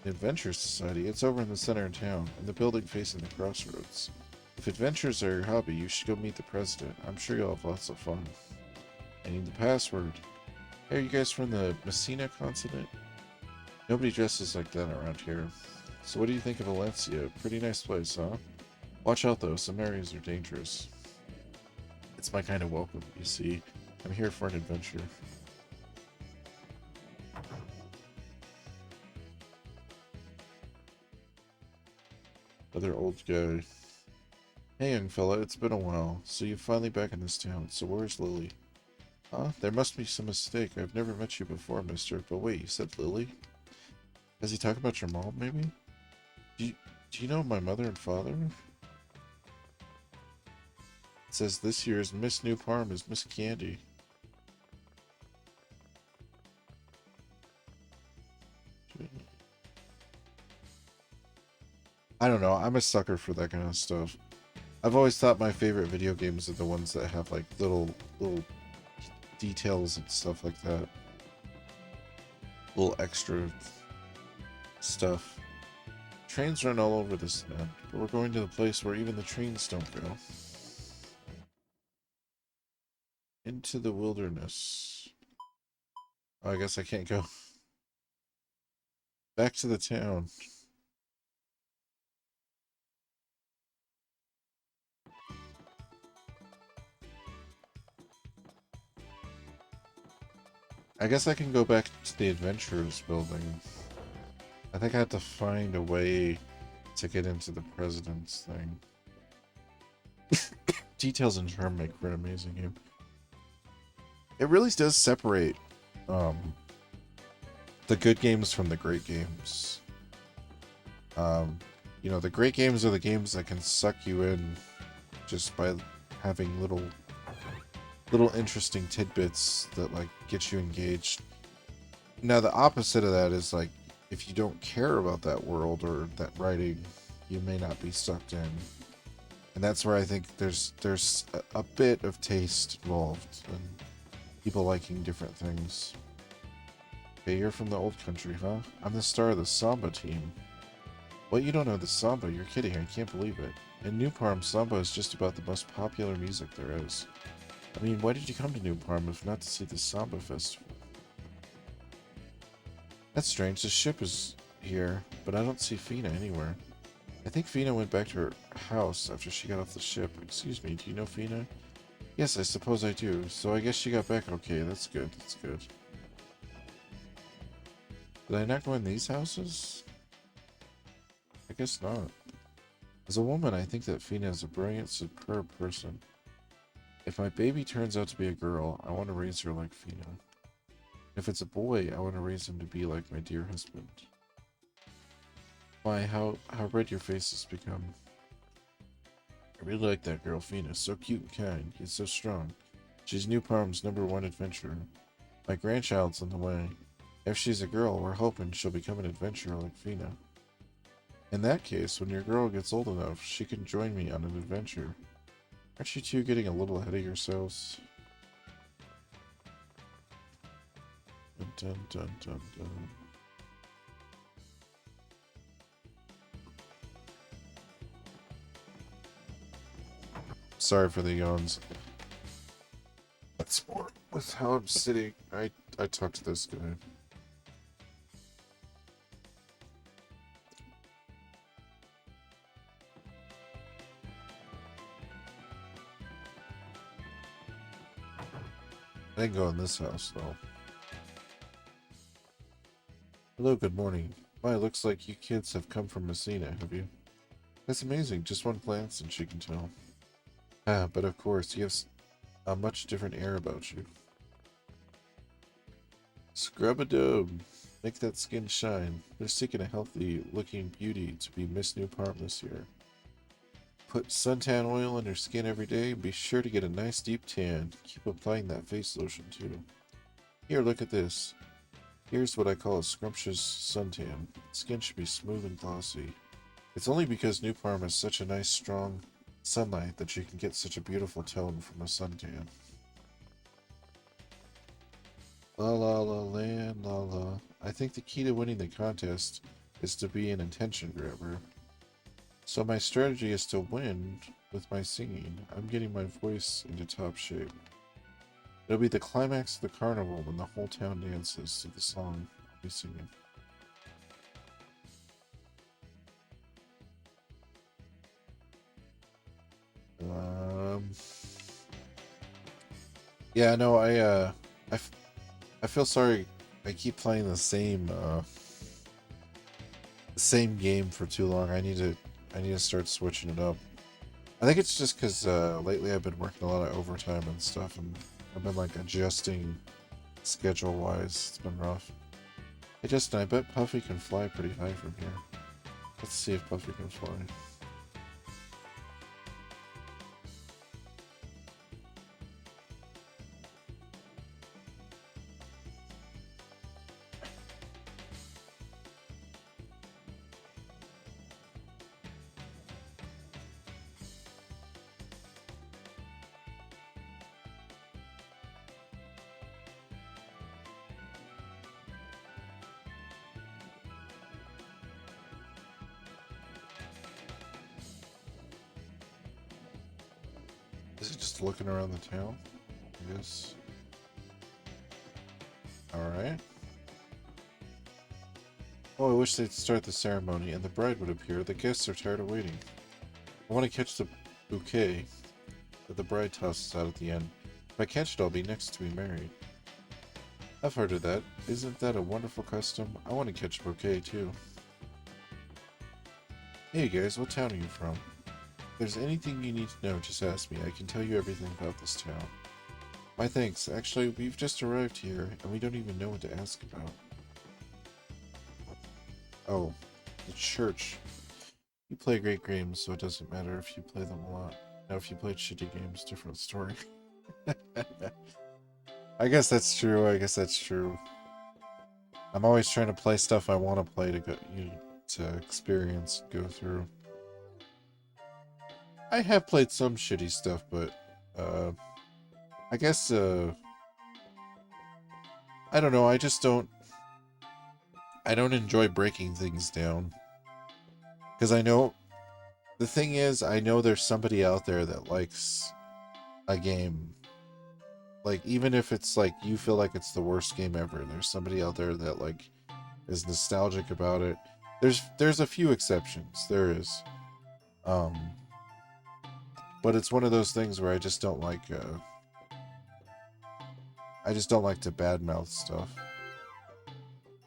The Adventure Society. It's over in the center of town, in the building facing the crossroads. If adventures are your hobby, you should go meet the president. I'm sure you'll have lots of fun. I need the password. Hey, are you guys from the Messina continent? Nobody dresses like that around here. So what do you think of Valencia? Pretty nice place, huh? Watch out though, some areas are dangerous. It's my kind of welcome, you see. I'm here for an adventure. Other old guy. Hey young fella, it's been a while. So you're finally back in this town. So where's Lily? Huh? There must be some mistake. I've never met you before, mister. But wait, you said Lily? Has he talked about your mom, maybe? Do you know my mother and father? It says this year's Miss New Parm is Miss Candy. I don't know. I'm a sucker for that kind of stuff. I've always thought my favorite video games are the ones that have like little details and stuff like that. Little extra stuff. Trains run all over this map, but we're going to the place where even the trains don't go. Into the wilderness. Oh, I guess I can't go. Back to the town. I guess I can go back to the Adventurers building. I think I have to find a way to get into the President's thing. Details in Term make for an amazing game. it really does separate um, the good games from the great games. Um, you know, the great games are the games that can suck you in just by having little interesting tidbits that like get you engaged. Now the opposite of that is like if you don't care about that world or that writing, you may not be sucked in. And that's where I think there's a bit of taste involved and people liking different things. Hey, you're from the old country, huh? I'm the star of the Samba team. What, you don't know the Samba? You're kidding, I can't believe it. In New Parm, Samba is just about the most popular music there is. I mean, why did you come to New Parm if not to see the Samba Festival? That's strange, the ship is here, but I don't see Feena anywhere. I think Feena went back to her house after she got off the ship. Excuse me, do you know Feena? Yes, I suppose I do, so I guess she got back okay, that's good, that's good. Did I not go in these houses? I guess not. As a woman, I think that Feena is a brilliant, superb person. If my baby turns out to be a girl, I want to raise her like Feena. If it's a boy, I want to raise him to be like my dear husband. Why, how red your face has become. I really like that girl, Feena. So cute and kind, yet so strong. She's New Parm's #1 adventurer. My grandchild's on the way. If she's a girl, we're hoping she'll become an adventurer like Feena. In that case, when your girl gets old enough, she can join me on an adventure. Aren't you two getting a little ahead of yourselves? Dun, dun, dun, dun, dun. Sorry for the yawns. That's more with how I'm sitting. I talked to this guy. I didn't go in this house, though. Hello, good morning. Why, it looks like you kids have come from Messina, have you? That's amazing. Just one glance and she can tell. Ah, but of course, you have a much different air about you. Scrub-a-dub. Make that skin shine. They're seeking a healthy-looking beauty to be Miss New Parm this year. Put suntan oil on your skin every day and be sure to get a nice deep tan. Keep applying that face lotion too. Here, look at this. Here's what I call a scrumptious suntan. Skin should be smooth and glossy. It's only because New Parm has such a nice strong sunlight that you can get such a beautiful tone from a suntan. La la la land, la la. I think the key to winning the contest is to be an attention grabber. So my strategy is to win with my singing. I'm getting my voice into top shape. It'll be the climax of the carnival when the whole town dances to the song I'll be singing. Yeah, no, I feel sorry. I keep playing the same game for too long. I need to start switching it up. I think it's just because lately I've been working a lot of overtime and stuff, and I've been like adjusting schedule-wise. It's been rough. Hey Justin, I bet Puffy can fly pretty high from here. Let's see if Puffy can fly. Is it just looking around the town? I guess. Alright. Oh, I wish they'd start the ceremony and the bride would appear. The guests are tired of waiting. I want to catch the bouquet that the bride tosses out at the end. If I catch it, I'll be next to be married. I've heard of that. Isn't that a wonderful custom? I want to catch a bouquet, too. Hey guys, what town are you from? If there's anything you need to know, just ask me. I can tell you everything about this town. My thanks. Actually, we've just arrived here, and we don't even know what to ask about. Oh, the church. You play great games, so it doesn't matter if you play them a lot. Now, if you played shitty games, different story. I guess that's true. I guess that's true. I'm always trying to play stuff I want to play to go, to experience, go through. I have played some shitty stuff, but I guess I don't know. I just don't. I don't enjoy breaking things down because I know the thing is I know there's somebody out there that likes a game. Like, even if it's like you feel like it's the worst game ever, there's somebody out there that like is nostalgic about it. There's a few exceptions. There is. But it's one of those things where I just don't like to badmouth stuff.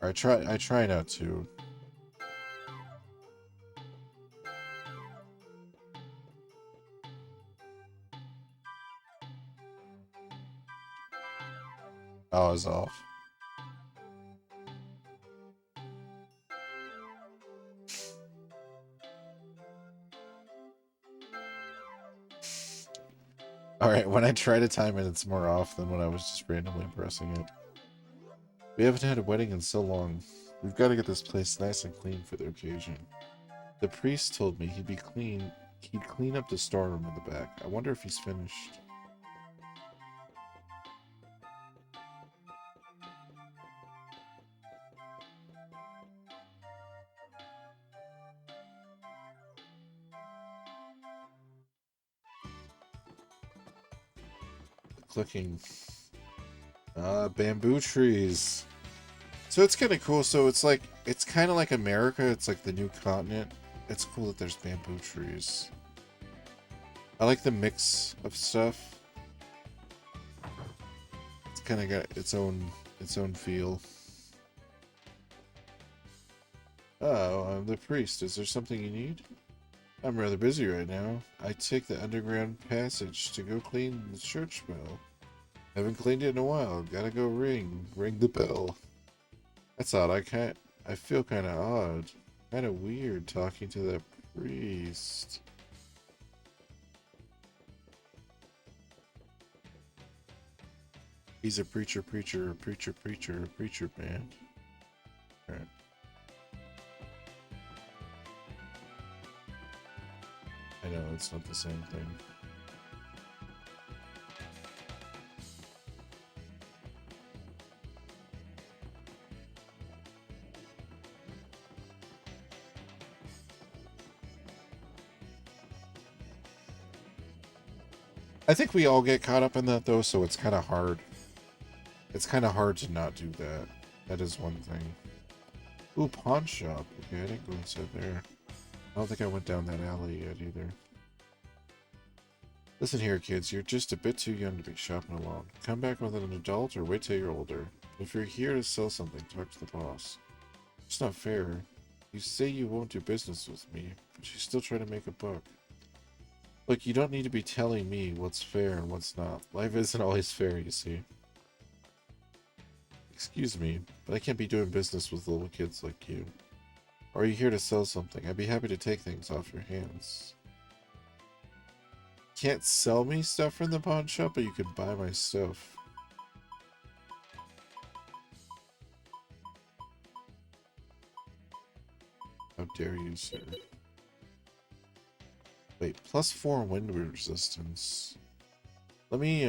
Or I try not to. Oh, I was off. Alright, when I try to time it, it's more off than when I was just randomly pressing it. We haven't had a wedding in so long. We've got to get this place nice and clean for the occasion. The priest told me he'd clean up the storeroom in the back. I wonder if he's finished. Clicking. Bamboo trees. So it's kind of cool. So it's kind of like America. It's like the new continent. It's cool that there's bamboo trees. I like the mix of stuff. It's kind of got its own feel. Oh, I'm the priest. Is there something you need? I'm rather busy right now. I take the underground passage to go clean the church bell. Haven't cleaned it in a while. Gotta go ring the bell. That's odd. I feel kind of odd. Kind of weird talking to that priest. He's a preacher man. Alright. I know, it's not the same thing. I think we all get caught up in that though, so it's kind of hard. It's kind of hard to not do that. That is one thing. Ooh, pawn shop. Okay, I didn't go inside there. I don't think I went down that alley yet either. Listen here, kids. You're just a bit too young to be shopping alone. Come back with an adult or wait till you're older. If you're here to sell something, talk to the boss. It's not fair. You say you won't do business with me, but you still try to make a buck. Look, you don't need to be telling me what's fair and what's not. Life isn't always fair, you see. Excuse me, but I can't be doing business with little kids like you. Or are you here to sell something? I'd be happy to take things off your hands. Can't sell me stuff from the pawn shop, but you can buy my stuff. How dare you, sir? Wait, +4 wind resistance. Let me,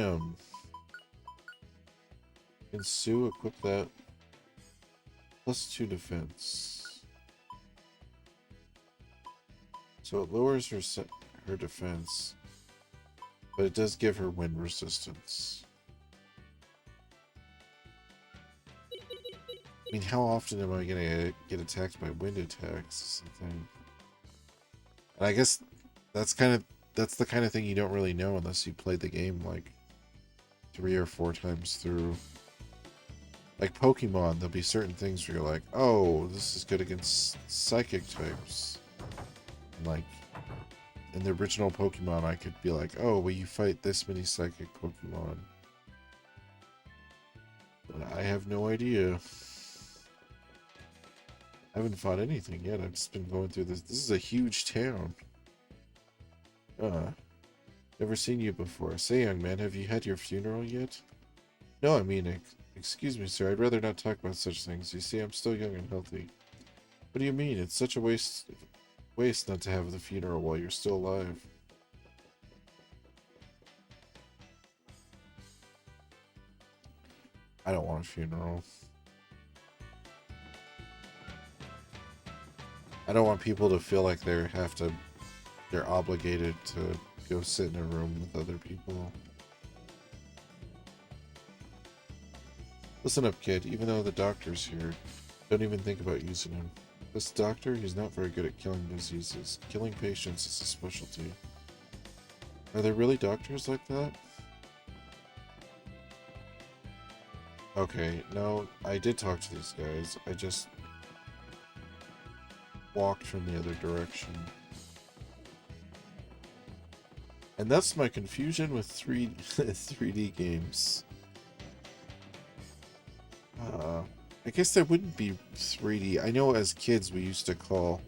Ensue, equip that. +2 defense. So it lowers her defense, but it does give her wind resistance. I mean, how often am I gonna get attacked by wind attacks is the thing. And I guess that's the kind of thing you don't really know unless you played the game like 3 or 4 times through. Like Pokemon, there'll be certain things where you're like, oh, this is good against psychic types. And like, in the original Pokemon, I could be like, oh, well, you fight this many psychic Pokemon. But I have no idea. I haven't fought anything yet. I've just been going through this. This is a huge town. Never seen you before. Say, young man, have you had your funeral yet? No, I mean, excuse me, sir. I'd rather not talk about such things. You see, I'm still young and healthy. What do you mean? It's such a waste not to have the funeral while you're still alive. I don't want a funeral. I don't want people to feel like they're obligated to go sit in a room with other people. Listen up, kid. Even though the doctor's here, don't even think about using him. This doctor, he's not very good at killing diseases. Killing patients is his specialty. Are there really doctors like that? Okay, no, I did talk to these guys. I just walked from the other direction. And that's my confusion with 3D games. I guess there wouldn't be 3D. I know as kids we used to call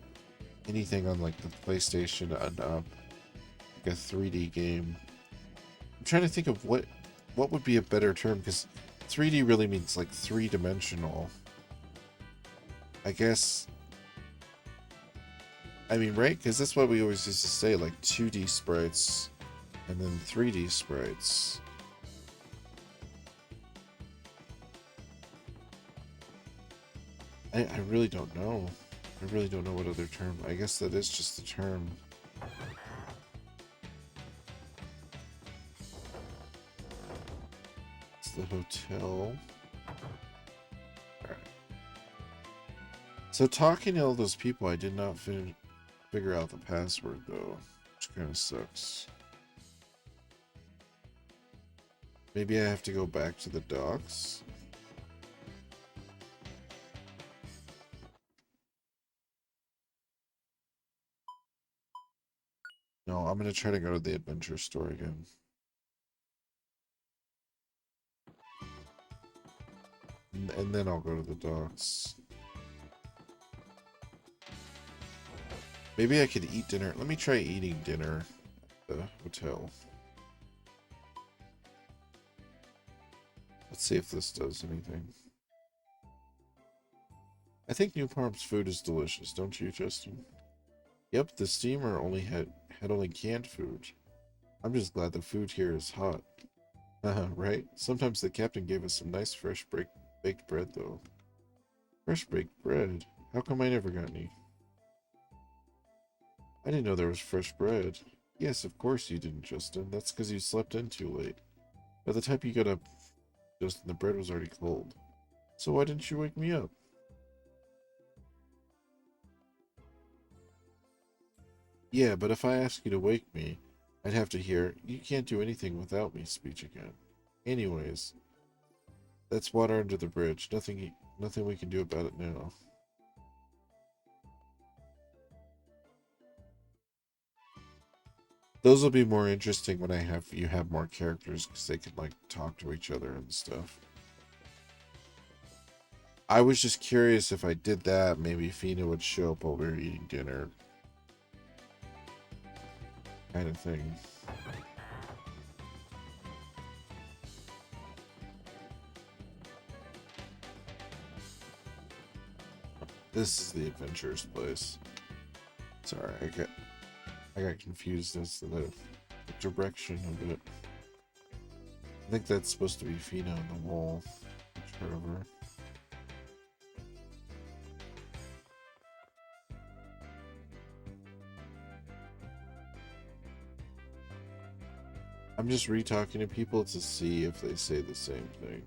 anything on like the PlayStation like a 3D game. I'm trying to think of what would be a better term, because 3D really means like three-dimensional. I guess. I mean, right? Because that's what we always used to say, like 2D sprites and then 3D sprites. I really don't know. I really don't know what other term. I guess that is just the term. It's the hotel. Alright. So talking to all those people, I did not figure out the password though, which kind of sucks. Maybe I have to go back to the docks? No, I'm gonna try to go to the adventure store again. And then I'll go to the docks. Maybe I could eat dinner. Let me try eating dinner at the hotel. Let's see if this does anything. I think New Palm's food is delicious, don't you, Justin? Yep, the steamer only had only canned food. I'm just glad the food here is hot. Haha, right? Sometimes the captain gave us some nice fresh baked bread, though. Fresh baked bread? How come I never got any? I didn't know there was fresh bread. Yes, of course you didn't, Justin. That's because you slept in too late. By the time you got up, Justin, the bread was already cold. So why didn't you wake me up? Yeah, but if I ask you to wake me, I'd have to hear, "You can't do anything without me," speech again. Anyways, that's water under the bridge. Nothing we can do about it now. Those will be more interesting when you have more characters, because they can like talk to each other and stuff. I was just curious if I did that, maybe Feena would show up while we were eating dinner. Kind of thing. This is the adventurous place. Sorry, I got confused as to the direction of it. I think that's supposed to be Feena on the wall. Whatever. I'm just re-talking to people to see if they say the same thing.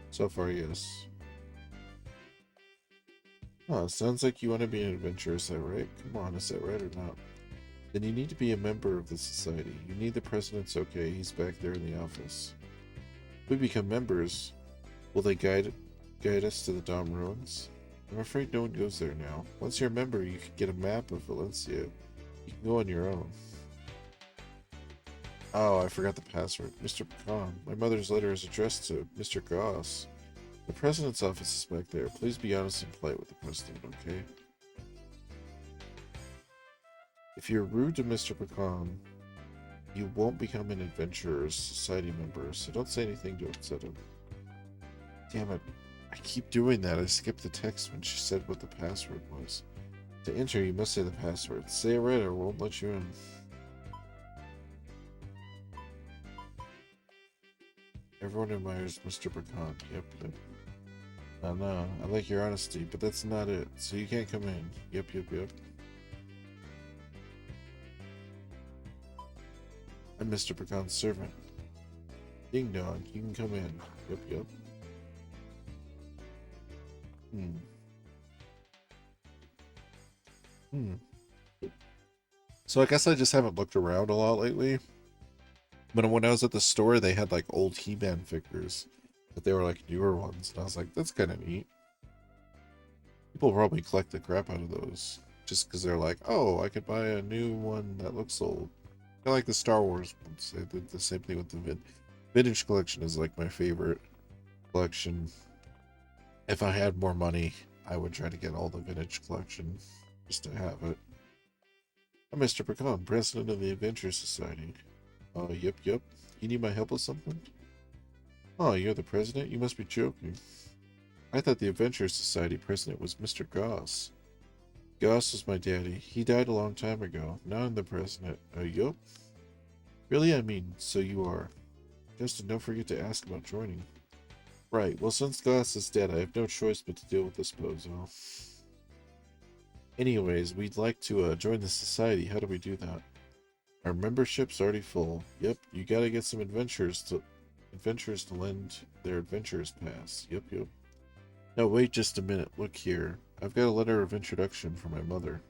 So far, yes. Oh, sounds like you want to be an adventurer, is that right? Come on, is that right or not? Then you need to be a member of the society. You need the president's okay, he's back there in the office. If we become members, will they guide us to the Dom ruins? I'm afraid no one goes there now. Once you're a member, you can get a map of Valencia. You can go on your own. Oh, I forgot the password. Mr. Pecan, my mother's letter is addressed to Mr. Goss. The president's office is back there. Please be honest and polite with the president, okay? If you're rude to Mr. Pecan, you won't become an Adventurers Society member, so don't say anything to upset him. Damn it. I keep doing that. I skipped the text when she said what the password was. To enter, you must say the password. Say it right or I won't let you in. Everyone admires Mr. Pecan. Yep, yep. I know. I like your honesty, but that's not it. So you can't come in. Yep, yep, yep. I'm Mr. Pecan's servant. Ding dong, you can come in. Yep, yep. So I guess I just haven't looked around a lot lately. But when I was at the store, they had like old He-Man figures. But they were like newer ones. And I was like, that's kind of neat. People probably collect the crap out of those. Just because they're like, oh, I could buy a new one that looks old. I like the Star Wars ones. They did the same thing with the vintage collection is like my favorite collection. If I had more money, I would try to get all the vintage collection just to have it. I'm Mr. Pecan, president of the Adventure Society. Yep, yep. You need my help with something? Oh, you're the president? You must be joking. I thought the Adventure Society president was Mr. Goss. Goss was my daddy. He died a long time ago. Now I'm the president. Yup. Really? I mean, so you are. Justin, don't forget to ask about joining. Right. Well, since Goss is dead, I have no choice but to deal with this bozo. Anyways, we'd like to join the society. How do we do that? Our membership's already full. Yep, you gotta get some adventurers to lend their adventurers pass. Yep, yep. No, wait just a minute. Look here. I've got a letter of introduction from my mother.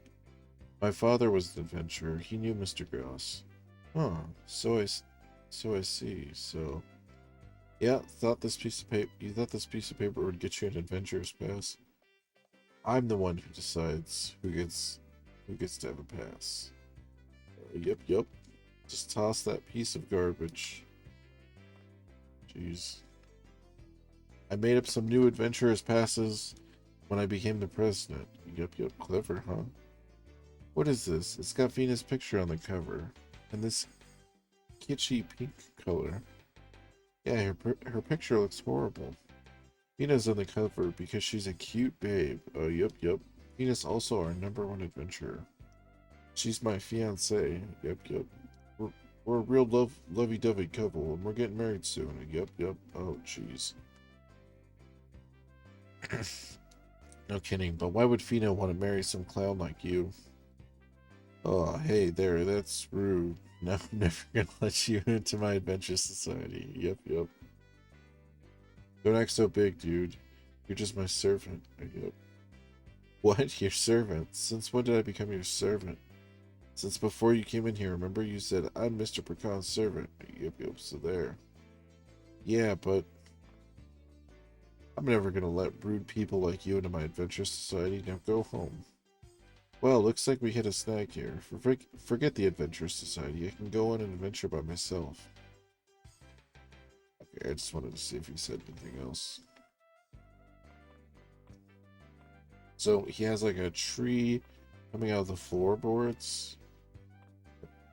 My father was an adventurer. He knew Mr. Goss. Huh. So I see. So, yeah. You thought this piece of paper would get you an adventurer's pass? I'm the one who decides who gets to have a pass. Yep, yep. Just toss that piece of garbage. Jeez. I made up some new adventurers passes when I became the president. Yep, yep. Clever, huh? What is this? It's got Feena's picture on the cover. And this kitschy pink color. Yeah, her picture looks horrible. Feena's on the cover because she's a cute babe. Oh, yep, yep. Feena's also our #1 adventurer. She's my fiancée. Yep, yep. We're a real lovey-dovey couple, and we're getting married soon. Yep, yep. Oh, jeez. No kidding, but why would Feena want to marry some clown like you? Oh, hey there, that's rude. No, I'm never gonna let you into my adventure society. Yep, yep. Don't act so big, dude. You're just my servant. Yep. What? Your servant? Since when did I become your servant? Since before you came in here, remember you said, I'm Mr. Pecan's servant. Yep, yep, so there. Yeah, but I'm never gonna let rude people like you into my adventure society. Now go home. Well, looks like we hit a snag here. Forget the adventure society. I can go on an adventure by myself. Okay, I just wanted to see if he said anything else. So he has like a tree coming out of the floorboards.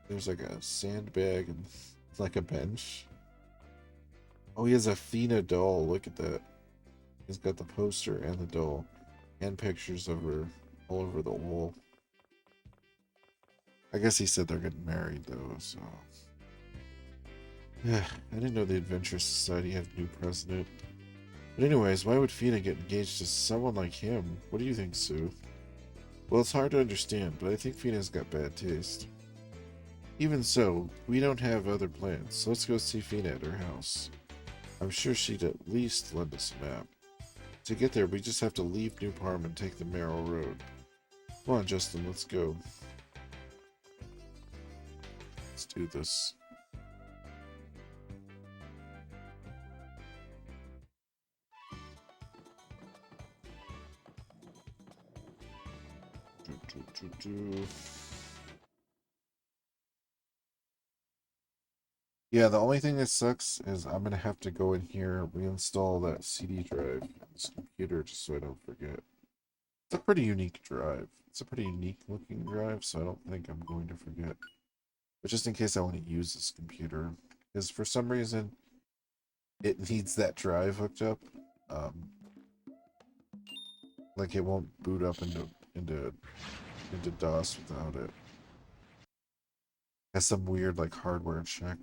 There's like a sandbag and like a bench. Oh, he has a Feena doll. Look at that. He's got the poster and the doll. And pictures of her all over the wall. I guess he said they're getting married though, so. Yeah, I didn't know the Adventure Society had a new president. But anyways, why would Feena get engaged to someone like him? What do you think, Sue? Well, it's hard to understand, but I think Feena's got bad taste. Even so, we don't have other plans, so let's go see Feena at her house. I'm sure she'd at least lend us a map. To get there, we just have to leave New Parm and take the Merrill Road. Come on, Justin, let's go. Let's do this. Yeah, the only thing that sucks is I'm gonna have to go in here, reinstall that CD drive in this computer just so I don't forget. It's a pretty unique drive. It's a pretty unique looking drive, so I don't think I'm going to forget. But just in case I want to use this computer, because for some reason it needs that drive hooked up. Um, like it won't boot up into DOS without it. Has some weird like hardware check.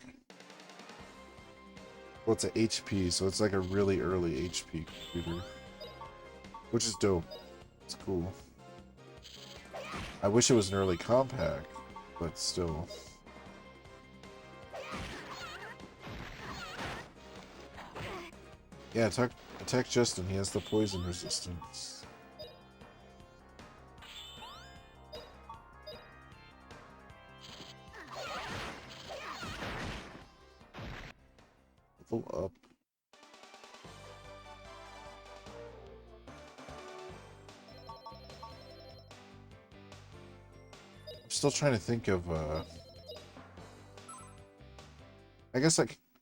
Well, it's a HP, so it's like a really early HP computer, which is dope. It's cool. I wish it was an early compact, but still. Yeah, attack Justin. He has the poison resistance. Level up. I'm still trying to think of.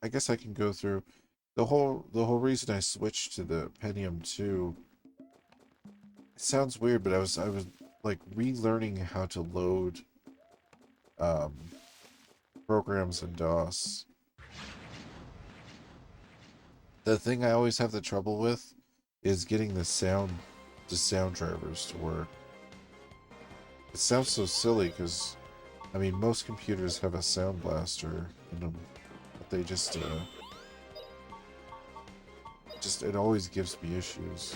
I guess I can go through the whole reason I switched to the Pentium 2. It sounds weird, but I was like relearning how to load um, programs in DOS. The thing I always have the trouble with is getting the sound drivers to work. It sounds so silly because I mean most computers have a sound blaster in them, but they just it always gives me issues.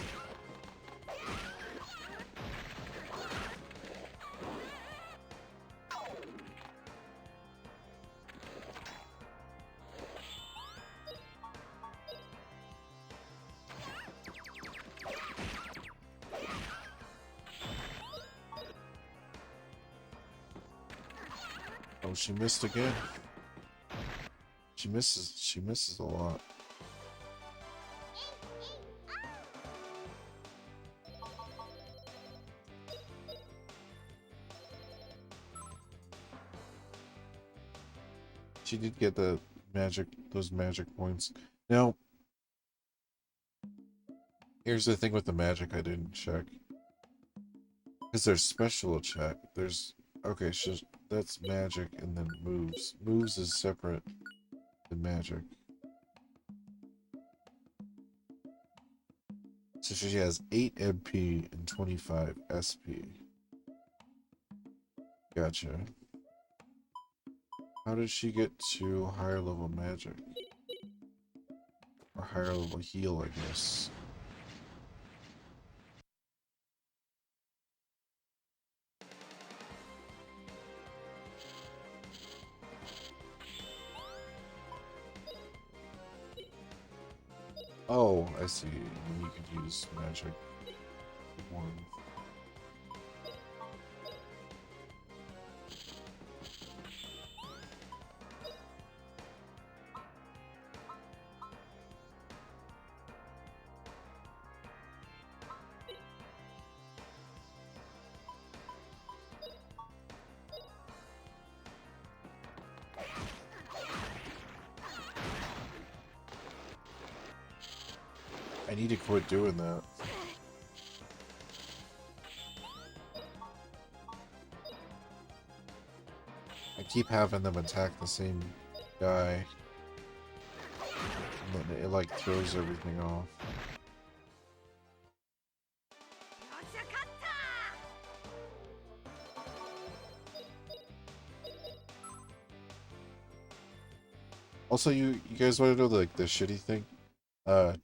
Oh, she missed again. She misses a lot. She did get those magic points. Now, here's the thing with the magic I didn't check. Because there's special check. There's okay, that's magic and then moves. Moves is separate than magic. So she has 8 MP and 25 SP. Gotcha. How did she get to higher level magic? Or higher level heal, I guess. Oh, I see. And you could use magic one. I need to quit doing that. I keep having them attack the same guy. And then it like throws everything off. Also, you guys want to know the shitty thing?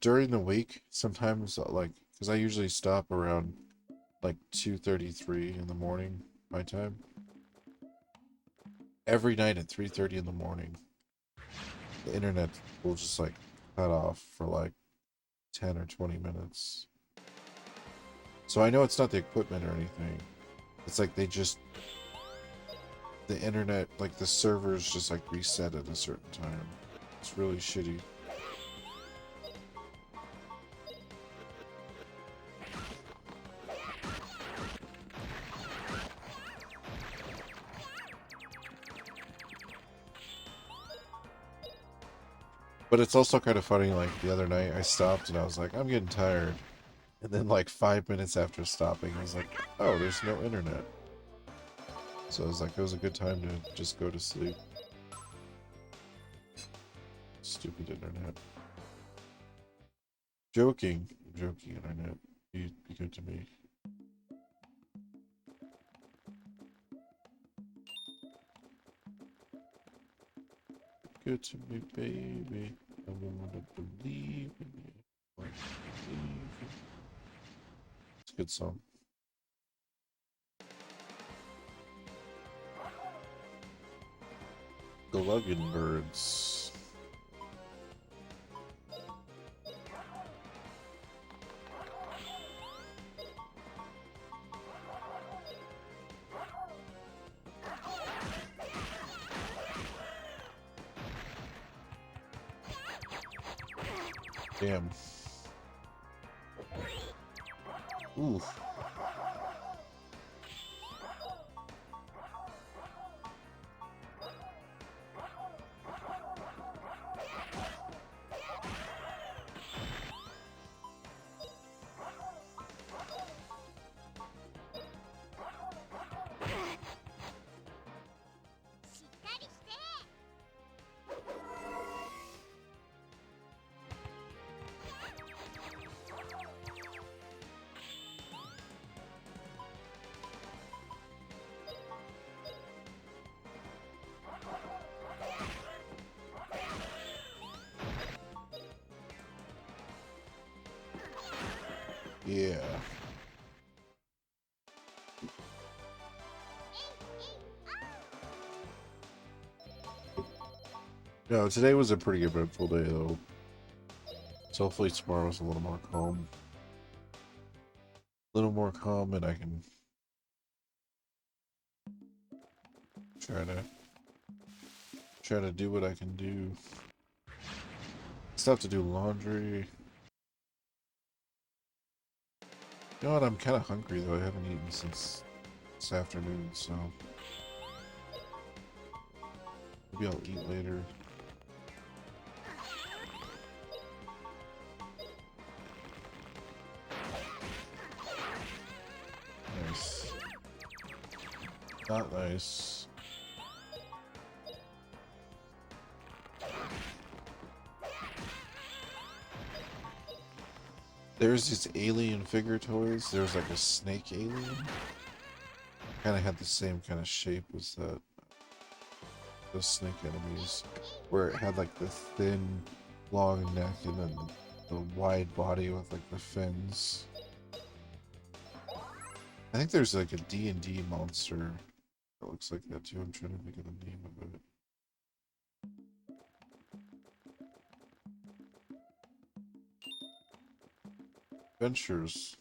During the week, sometimes like, because I usually stop around like 2:33 in the morning my time. Every night at 3:30 in the morning, the internet will just like cut off for like 10 or 20 minutes. So I know it's not the equipment or anything. It's like the internet, like the servers just like reset at a certain time. It's really shitty. But it's also kind of funny, like, the other night I stopped and I was like, I'm getting tired. And then, like, 5 minutes after stopping, I was like, oh, there's no internet. So I was like, it was a good time to just go to sleep. Stupid internet. Joking. Joking, internet. Be good to me. Good to me, baby. I wanna believe in you. I wanna believe in you. It's a good song. Gluggen birds. Damn. Ooh. Yeah. No, today was a pretty eventful day, though. So hopefully tomorrow's a little more calm. A little more calm, and I can try to do what I can do. Still have to do laundry. You know what? I'm kind of hungry, though. I haven't eaten since this afternoon, so maybe I'll eat later. Nice. Not nice. There's these alien figure toys. There's like a snake alien. Kind of had the same kind of shape as that. Those snake enemies. Where it had like the thin, long neck and then the wide body with like the fins. I think there's like a D&D monster that looks like that too. I'm trying to think of the name of it. Adventures.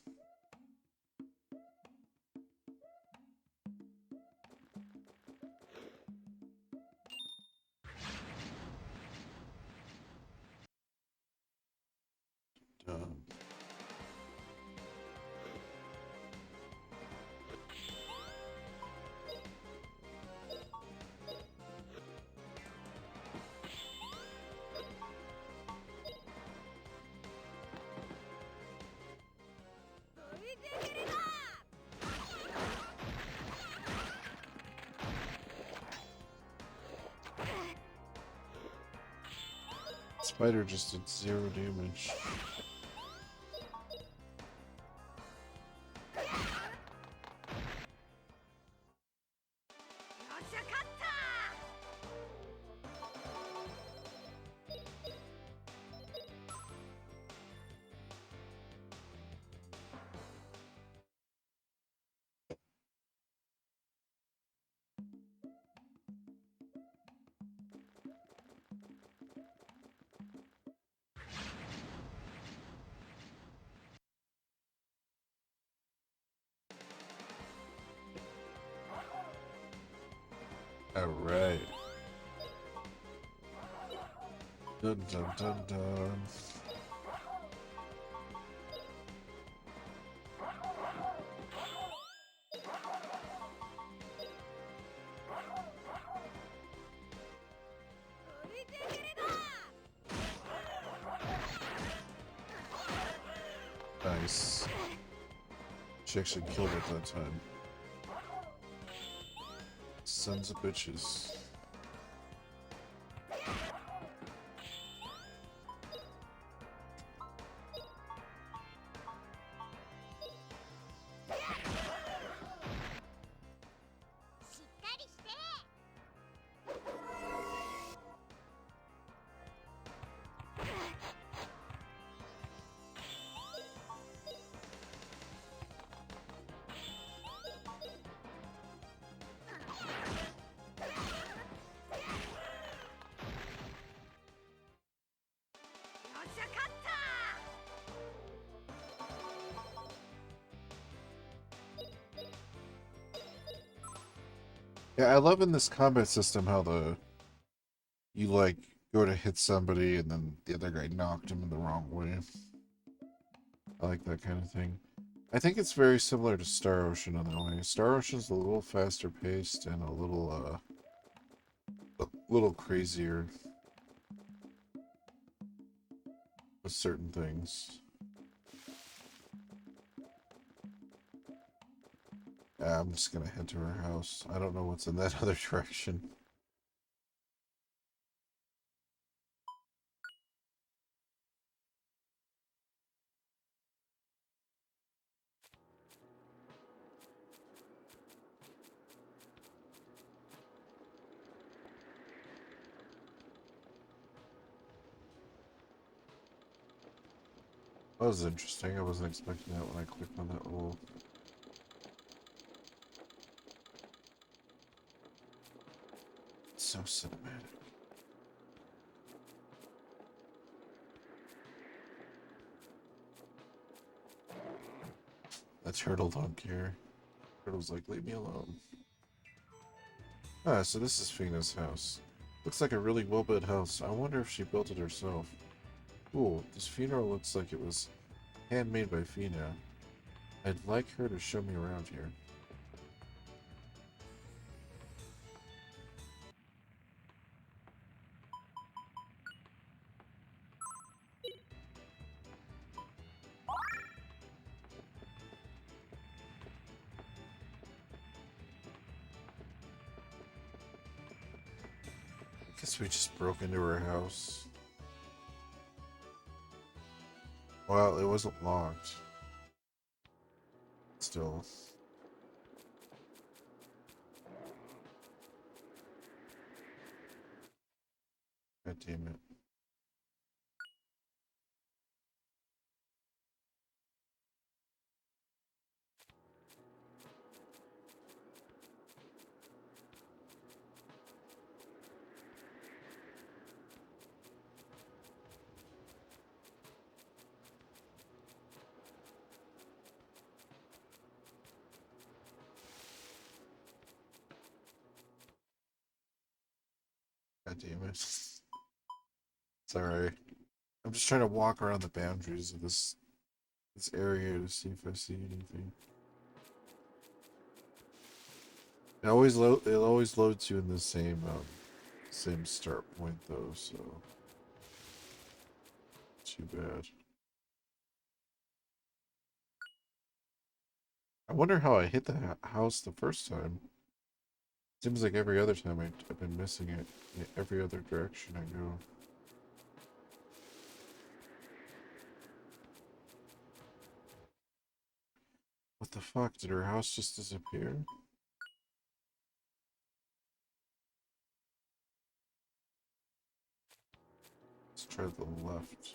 Spider just did 0 damage. Alright. Dun dun dun dun. Nice. She actually killed it that time. Sons of bitches. Yeah, I love in this combat system how you like go to hit somebody and then the other guy knocked him in the wrong way. I like that kind of thing. I think it's very similar to Star Ocean in that way. Star Ocean's a little faster paced and a little crazier with certain things. I'm just gonna head to her house. I don't know what's in that other direction. That was interesting. I wasn't expecting that when I clicked on that little... It's so cinematic. That turtle don't care. Turtle's like, leave me alone. Ah, so this is Feena's house. Looks like a really well-built house. I wonder if she built it herself. Cool. This funeral looks like it was handmade by Feena. I'd like her to show me around here. Guess we just broke into her house. Well, it wasn't locked. Still. God damn it. God damn it. Sorry. I'm just trying to walk around the boundaries of this area to see if I see anything. It always loads you in the same start point though, so too bad. I wonder how I hit the house the first time. Seems like every other time I've been missing it in every other direction I go. What the fuck? Did her house just disappear? Let's try the left.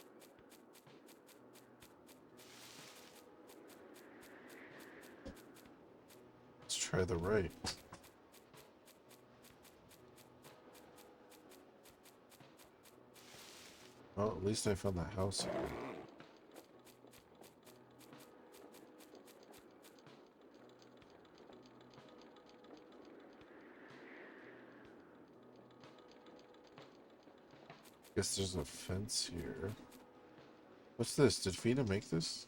Let's try the right. Well, at least I found that house again. Guess there's a fence here. What's this? Did Feena make this?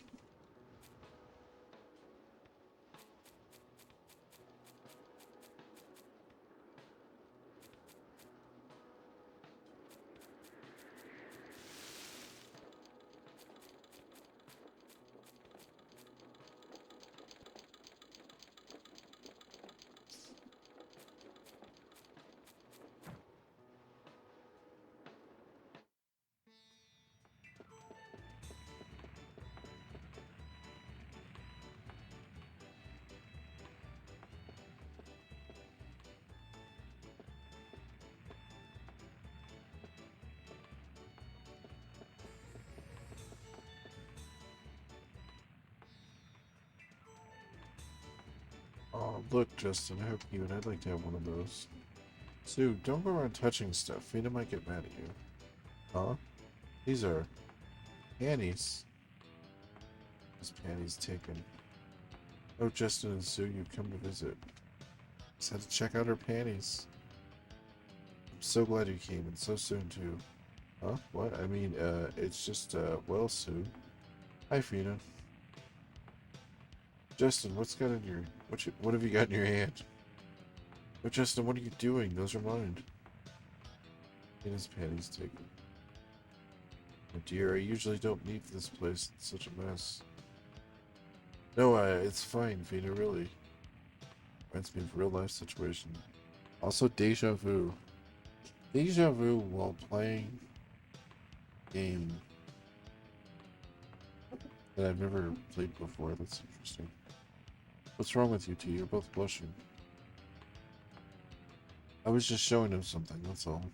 Oh, look, Justin, how cute. I'd like to have one of those. Sue, don't go around touching stuff. Feena might get mad at you. Huh? These are panties. This panties taken. Oh, Justin and Sue, you've come to visit. Just had to check out her panties. I'm so glad you came, and so soon, too. Huh? What? I mean, it's just, well, Sue. Hi, Feena. Justin, what have you got in your hand? Oh, Justin, what are you doing? Those are mine. Feena's panties taken. Oh dear, I usually don't leave this place. It's such a mess. No, it's fine, Feena, really. Reminds me of a real life situation. Also, deja vu. Deja vu while playing a game that I've never played before. That's interesting. What's wrong with you two? You're both blushing. I was just showing him something, that's all.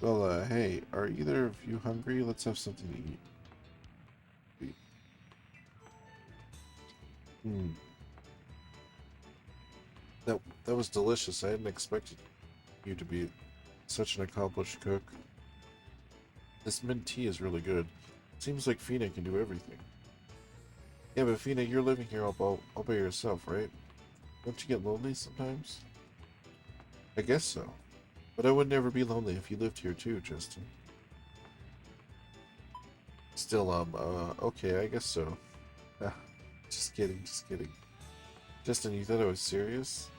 Well, hey, are either of you hungry? Let's have something to eat. That was delicious. I hadn't expected you to be such an accomplished cook. This mint tea is really good. Seems like Feena can do everything. Yeah, but Feena, you're living here all by yourself, right? Don't you get lonely sometimes? I guess so. But I would never be lonely if you lived here too, Justin. Still, okay, I guess so. Ah, just kidding, just kidding. Justin, you thought I was serious?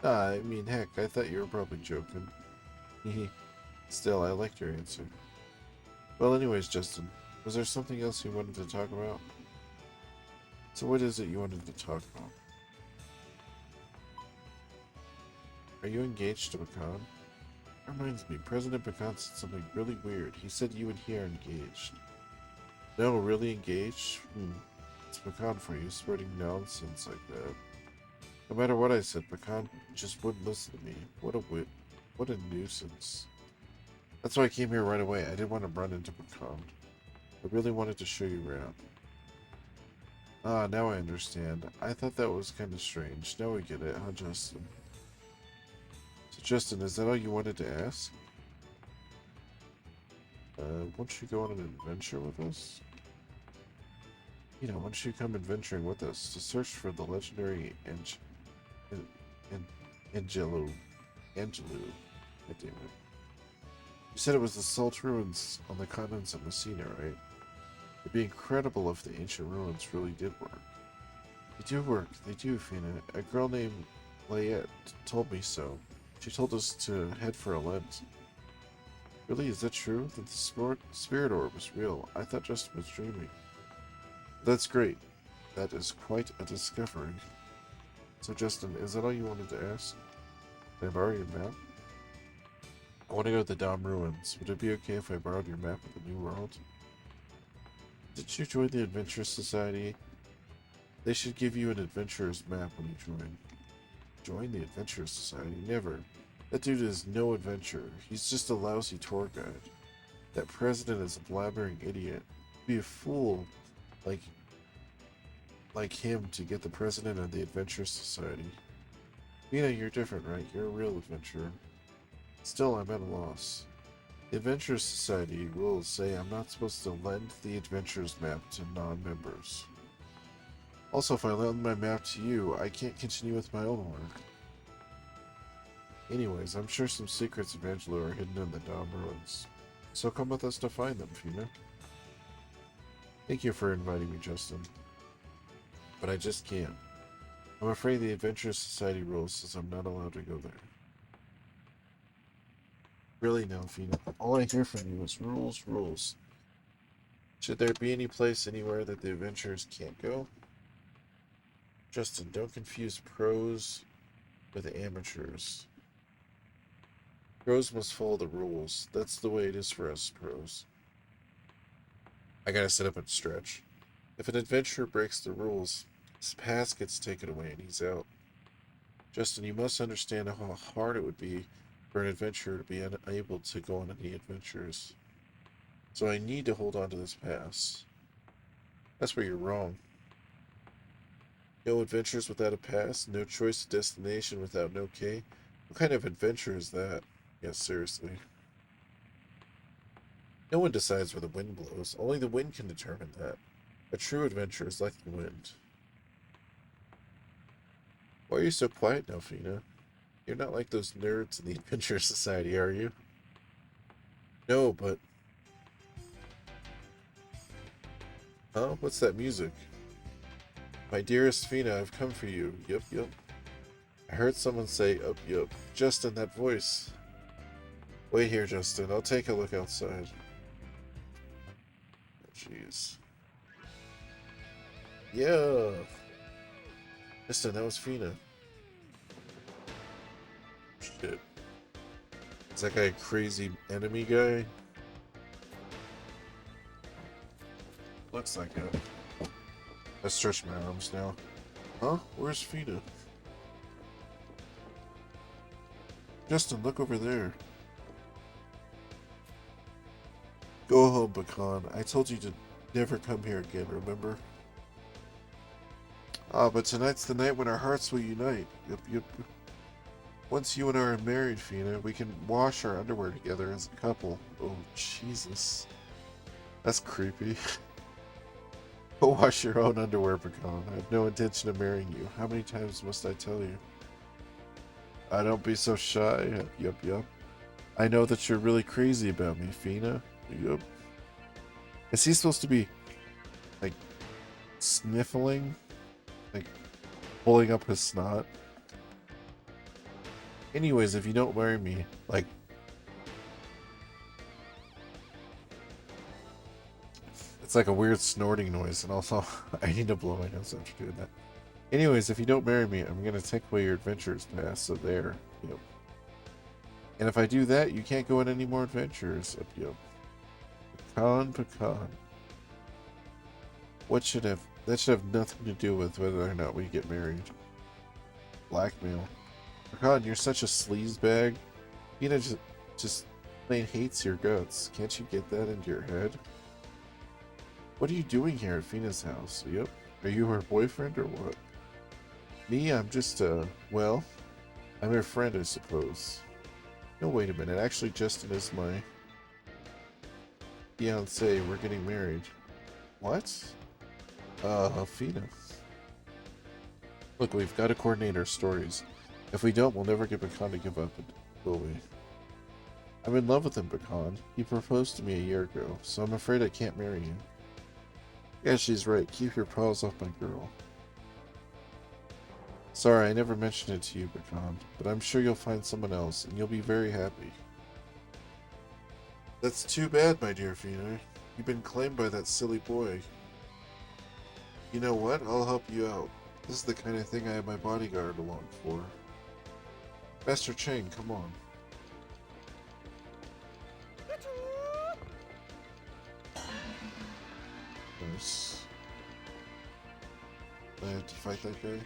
Ah, I mean, heck, I thought you were probably joking. Hehe. Still, I liked your answer. Well, anyways, Justin, was there something else you wanted to talk about? So what is it you wanted to talk about? Are you engaged to Pecan? Reminds me, President Pecan said something really weird. He said you and he are engaged. No, really engaged? It's Pecan for you, spreading nonsense like that. No matter what I said, Pecan just wouldn't listen to me. What a nuisance. That's why I came here right away. I didn't want to run into Pecan. I really wanted to show you around. Ah, now I understand. I thought that was kind of strange. Now we get it, huh, Justin? So, Justin, is that all you wanted to ask? Won't you go on an adventure with us? You know, why don't you come adventuring with us to search for the legendary Angelo. God damn it. You said it was the salt ruins on the continents of Messina, right? It'd be incredible if the ancient ruins really did work. They do work, they do, Feena. A girl named Layette told me so. She told us to head for a lens. Really, is that true? That the spirit orb is real? I thought Justin was dreaming. That's great. That is quite a discovery. So Justin, is that all you wanted to ask? Can I borrow your map? I want to go to the Dom Ruins. Would it be okay if I borrowed your map of the New World? Did you join the Adventurers Society? They should give you an adventurer's map when you join. Join the Adventurers Society? Never. That dude is no adventurer. He's just a lousy tour guide. That president is a blabbering idiot. Be a fool like him to get the president of the Adventurers Society. Feena, you're different, right? You're a real adventurer. Still, I'm at a loss. The Adventurers Society rules say I'm not supposed to lend the Adventurers map to non-members. Also, if I lend my map to you, I can't continue with my own work. Anyways, I'm sure some secrets of Angelo are hidden in the Dom Ruins. So come with us to find them, Feena. Thank you for inviting me, Justin. But I just can't. I'm afraid the Adventurers Society rules says I'm not allowed to go there. Really now, Feena. All I hear from you is rules, rules. Should there be any place anywhere that the adventurers can't go? Justin, don't confuse pros with amateurs. Pros must follow the rules. That's the way it is for us pros. I gotta sit up and stretch. If an adventurer breaks the rules, his pass gets taken away and he's out. Justin, you must understand how hard it would be for an adventurer to be unable to go on any adventures. So I need to hold on to this pass. That's where you're wrong. No adventures without a pass, no choice of destination without an okay. What kind of adventure is that? Yes, seriously. No one decides where the wind blows. Only the wind can determine that. A true adventure is like the wind. Why are you so quiet now, Feena? You're not like those nerds in the Adventure Society, are you? No, but... Huh? What's that music? My dearest Feena, I've come for you. Yup, yup. I heard someone say, up, yup. Justin, that voice. Wait here, Justin. I'll take a look outside. Jeez. Yeah. Justin, that was Feena. Shit. Is that guy a crazy enemy guy? Looks like it. I stretch my arms now. Huh? Where's Feena? Justin, look over there. Go home, Pecan. I told you to never come here again, remember? Ah, but tonight's the night when our hearts will unite. Yup, yup. Once you and I are married, Feena, we can wash our underwear together as a couple. Oh, Jesus. That's creepy. Go wash your own underwear, Pecan. I have no intention of marrying you. How many times must I tell you? Don't be so shy. Yup, yup. I know that you're really crazy about me, Feena. Yup. Is he supposed to be, like, sniffling? Like, pulling up his snot? Anyways, if you don't marry me, like... It's like a weird snorting noise, and also, I need to blow my nose after doing that. Anyways, if you don't marry me, I'm gonna take away your adventures pass, so there. Yep. And if I do that, you can't go on any more adventures. Yep. Pecan. That should have nothing to do with whether or not we get married. Blackmail. Pecan, you're such a sleazebag. Feena just plain hates your guts. Can't you get that into your head? What are you doing here at Feena's house? Yep. Are you her boyfriend or what? Me, I'm just, well, I'm her friend, I suppose. No, wait a minute. Actually, Justin is my fiance. We're getting married. What? Feena. Look, we've got to coordinate our stories. If we don't, we'll never get Pecan to give up, will we? I'm in love with him, Pecan. He proposed to me a year ago, so I'm afraid I can't marry you. Yeah, she's right. Keep your paws off my girl. Sorry, I never mentioned it to you, Pecan, but I'm sure you'll find someone else, and you'll be very happy. That's too bad, my dear Feena. You've been claimed by that silly boy. You know what? I'll help you out. This is the kind of thing I have my bodyguard along for. Master Chang, come on. Nice. I have to fight that guy?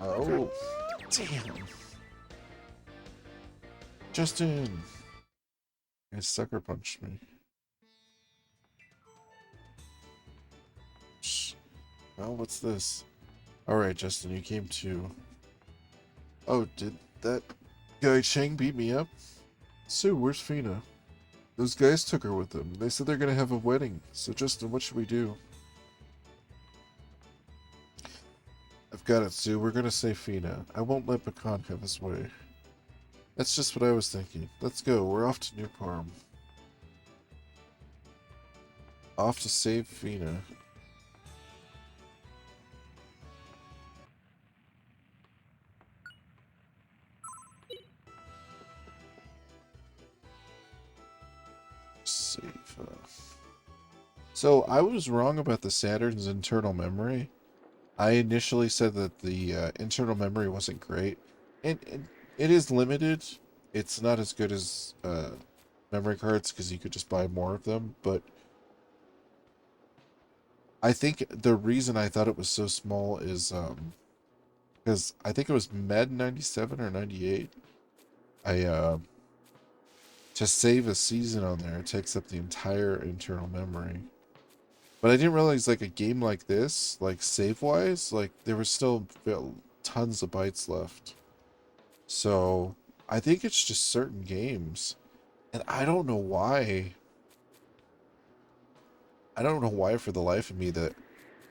Oh, damn. Justin! He sucker punched me. Well, what's this? Alright, Justin, you came to... Oh, did that guy Chang beat me up? Sue, where's Feena? Those guys took her with them. They said they're gonna have a wedding. So, Justin, what should we do? I've got it, Sue. We're gonna save Feena. I won't let Pecan have his way. That's just what I was thinking. Let's go. We're off to New Parm. Off to save Feena. Save. So, I was wrong about the Saturn's internal memory. I initially said that the internal memory wasn't great. And it is limited. It's not as good as memory cards because you could just buy more of them. But I think the reason I thought it was so small is because I think it was Med 97 or 98. I to save a season on there, it takes up the entire internal memory. But I didn't realize, like, a game like this, like, save-wise, like, there was still tons of bytes left. So, I think it's just certain games. And I don't know why. I don't know why for the life of me that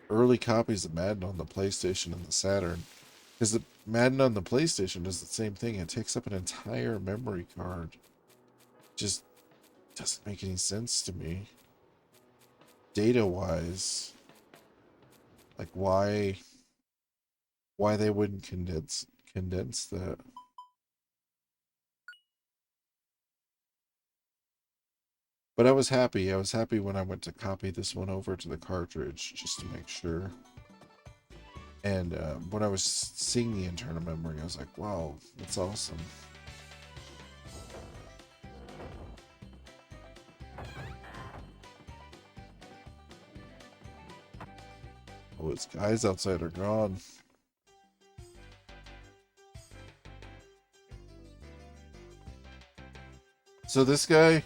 early copies of Madden on the PlayStation and the Saturn, because the Madden on the PlayStation does the same thing. It takes up an entire memory card. Just doesn't make any sense to me. Data-wise, like why they wouldn't condense that. But I was happy. I was happy when I went to copy this one over to the cartridge just to make sure. And when I was seeing the internal memory, I was like, wow, that's awesome. Oh, its guys outside are gone. So this guy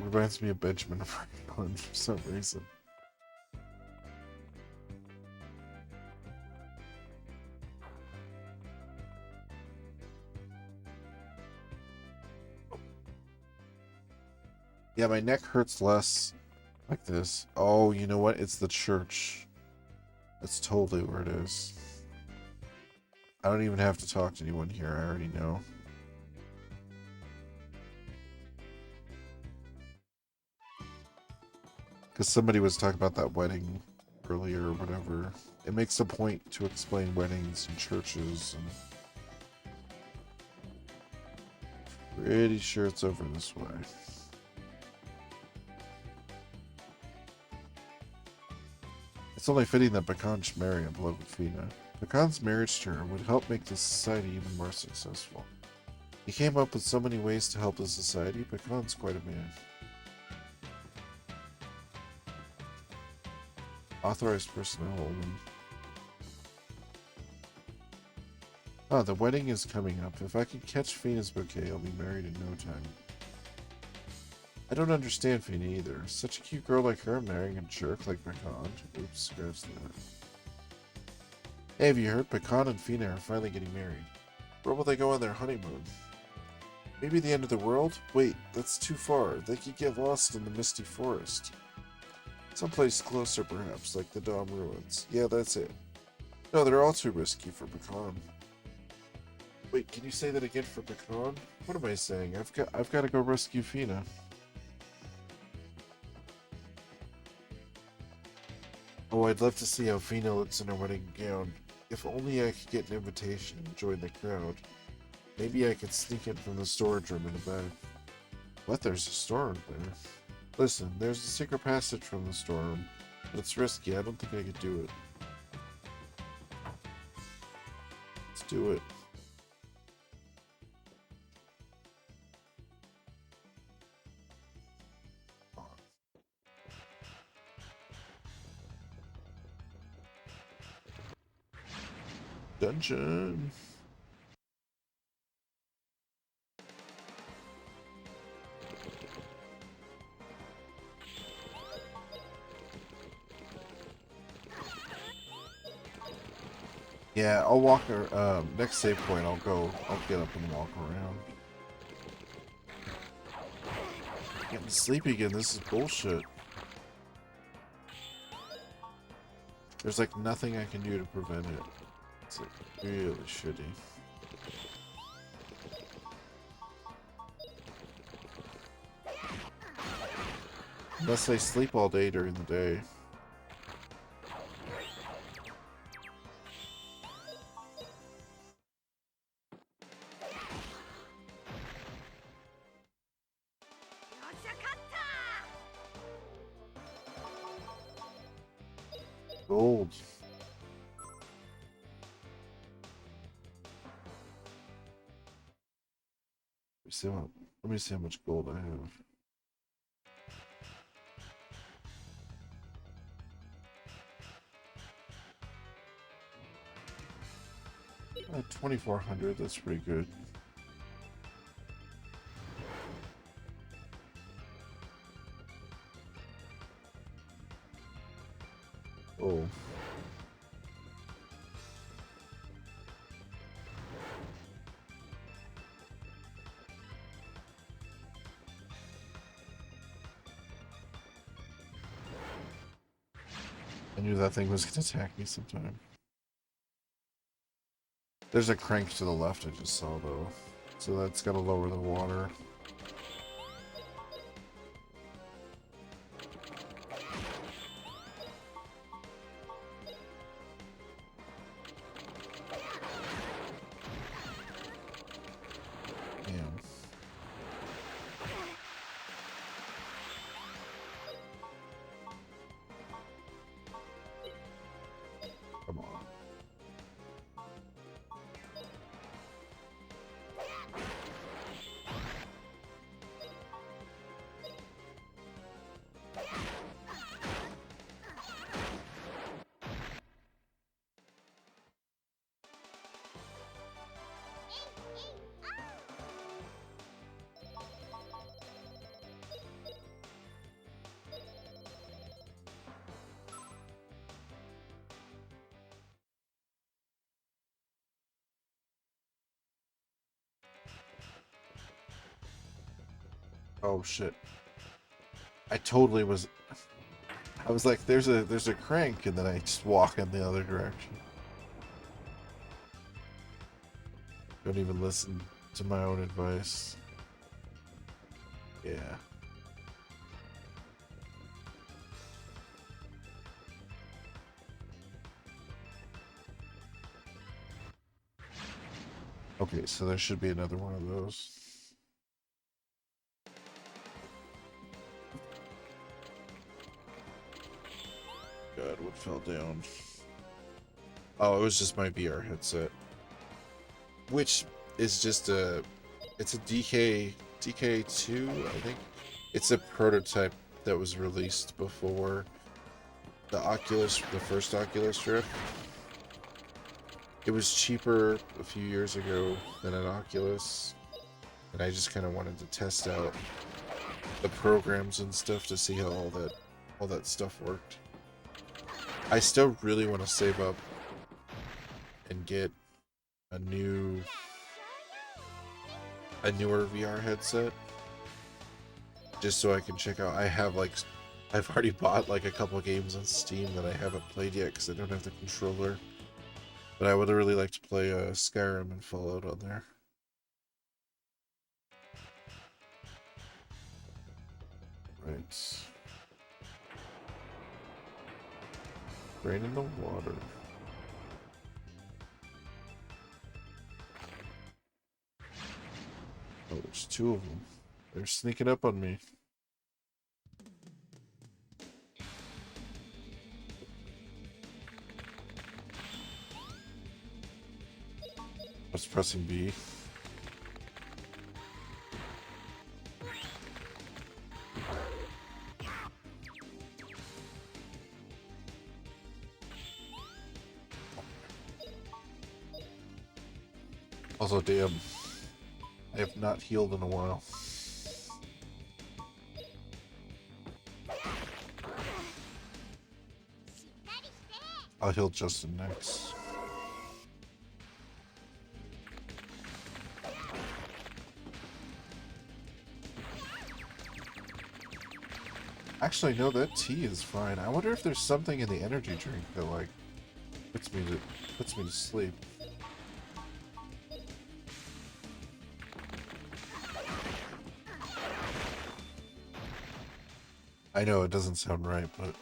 reminds me of Benjamin Franklin for some reason. Yeah, my neck hurts less like this. Oh, you know what? It's the church. That's totally where it is. I don't even have to talk to anyone here. I already know. Because somebody was talking about that wedding earlier or whatever. It makes a point to explain weddings and churches. And pretty sure it's over this way. It's only fitting that Pecan should marry a beloved Feena. Pecan's marriage to her would help make the society even more successful. He came up with so many ways to help the society. Pecan's quite a man. Authorized personnel only. Ah, the wedding is coming up. If I can catch Feena's bouquet, I'll be married in no time. I don't understand Feena either. Such a cute girl like her marrying a jerk like Pecan. Oops, scratch that. Hey, have you heard? Pecan and Feena are finally getting married. Where will they go on their honeymoon? Maybe the end of the world? Wait, that's too far. They could get lost in the misty forest. Someplace closer, perhaps, like the Dom ruins. Yeah, that's it. No, they're all too risky for Pecan. Wait, can you say that again for Pecan? What am I saying? I've got to go rescue Feena. Oh, I'd love to see how Feena looks in her wedding gown. If only I could get an invitation and join the crowd. Maybe I could sneak in from the storage room in the back. What? There's a storeroom there? Listen, there's a secret passage from the storeroom, but it's risky. I don't think I could do it. Let's do it. Dungeon. Yeah, I'll walk her, next save point, I'll get up and walk around. Getting sleepy again, this is bullshit. There's like nothing I can do to prevent it. It's like really shitty. Unless I sleep all day during the day. Gold. Let me see how much gold I have. At 2,400, that's pretty good. knew that thing was gonna attack me sometime. There's a crank to the left I just saw though. So that's gotta lower the water. Come on. Oh shit. I totally was I was like there's a crank and then I just walk in the other direction. Don't even listen to my own advice. Yeah. Okay, so there should be another one of those. God, what fell down? Oh, it was just my VR headset. Which is just it's a DK2, I think. It's a prototype that was released before the first Oculus Rift. It was cheaper a few years ago than an Oculus, and I just kind of wanted to test out the programs and stuff to see how all that stuff worked. I still really want to save up and get a newer VR headset, just so I can check out. I've already bought like a couple games on Steam that I haven't played yet because I don't have the controller. But I would really like to play Skyrim and Fallout on there. Right. Rain in the water. Oh, there's two of them. They're sneaking up on me. I was pressing B. Also, damn, I have not healed in a while. I'll heal Justin next. Actually, no, that tea is fine. I wonder if there's something in the energy drink that like puts me to sleep. I know it doesn't sound right, but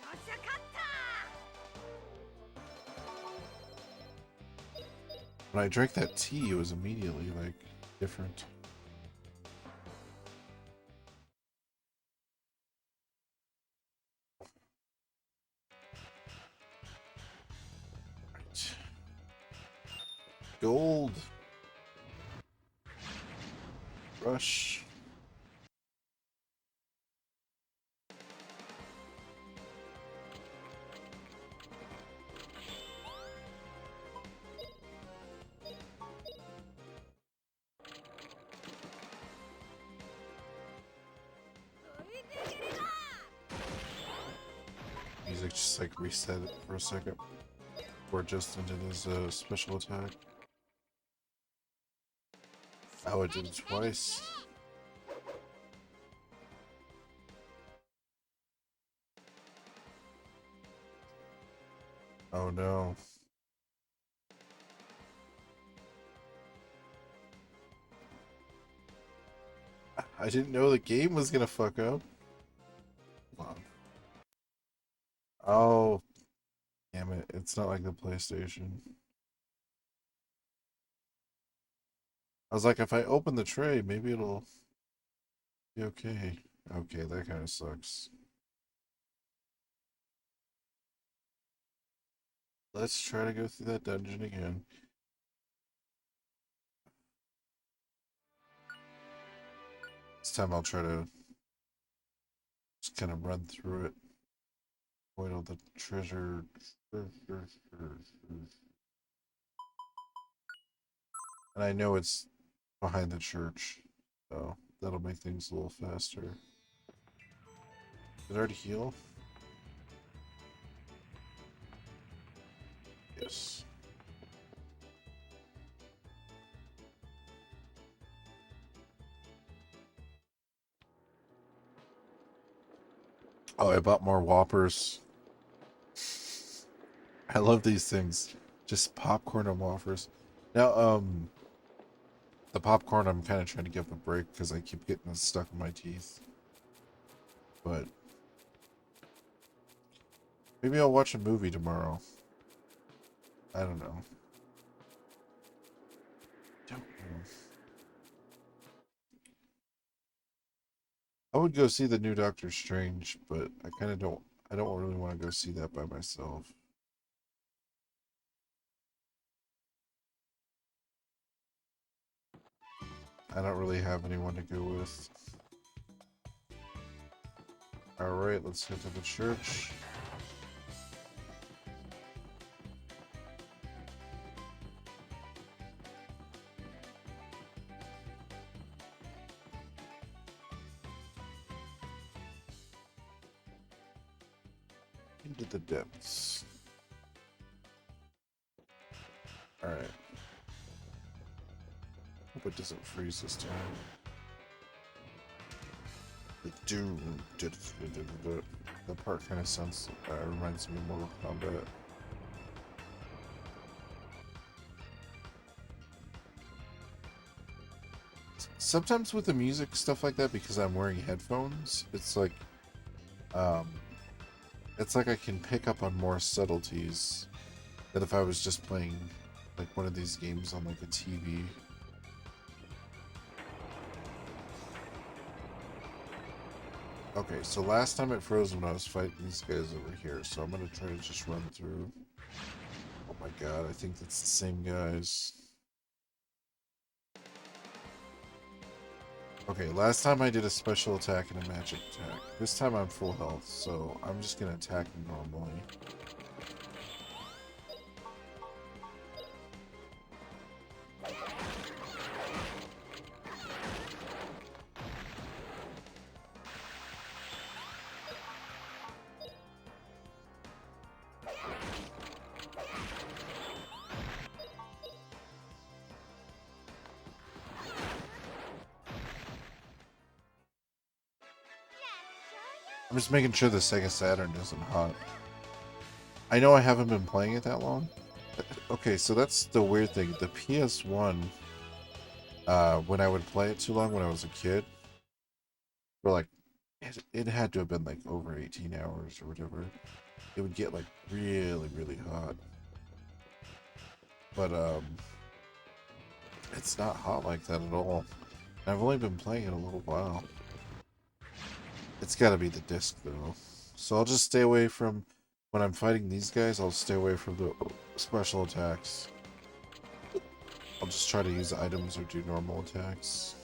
when I drank that tea, it was immediately like different. Right. Gold. Rush. Music just like reset it for a second before Justin did his special attack. Oh, it did it twice. Oh no. I didn't know the game was gonna fuck up. Wow. Oh, damn it. It's not like the PlayStation. I was like, if I open the tray, maybe it'll be okay. Okay, that kind of sucks. Let's try to go through that dungeon again. This time I'll try to just kind of run through it. Avoid all the treasure. And I know it's behind the church, so that'll make things a little faster. Did it already heal? Yes. Oh, I bought more Whoppers. I love these things. Just popcorn and Whoppers. Now, the popcorn I'm kind of trying to give a break because I keep getting it stuck in my teeth. But maybe I'll watch a movie tomorrow. I don't know. Don't know. I would go see the new Doctor Strange, but I kind of don't. I don't really want to go see that by myself. I don't really have anyone to go with. Alright, let's head to the church. Into the depths. Alright. Hope it doesn't freeze this time. The doom. The part kind of sounds reminds me of Mortal Kombat. Sometimes with the music stuff like that, because I'm wearing headphones, it's like I can pick up on more subtleties than if I was just playing like one of these games on like a TV. Okay, so last time it froze when I was fighting these guys over here, so I'm gonna try to just run through. Oh my god, I think that's the same guys. Okay, last time I did a special attack and a magic attack. This time I'm full health, so I'm just gonna attack normally. I'm just making sure the Sega Saturn isn't hot. I know I haven't been playing it that long. Okay, so that's the weird thing. The PS1, when I would play it too long when I was a kid, for like, it had to have been like over 18 hours or whatever. It would get like really, really hot. But, it's not hot like that at all. I've only been playing it a little while. It's gotta be the disc though. So I'll just stay away from, when I'm fighting these guys, I'll stay away from the special attacks. I'll just try to use items or do normal attacks.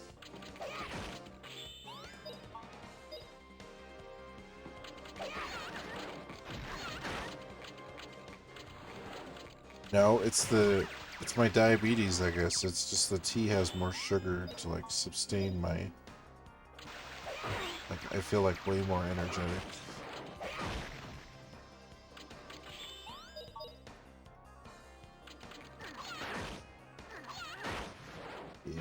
No, it's my diabetes, I guess. It's just the tea has more sugar to like sustain my, like I feel like way more energetic. Yeah.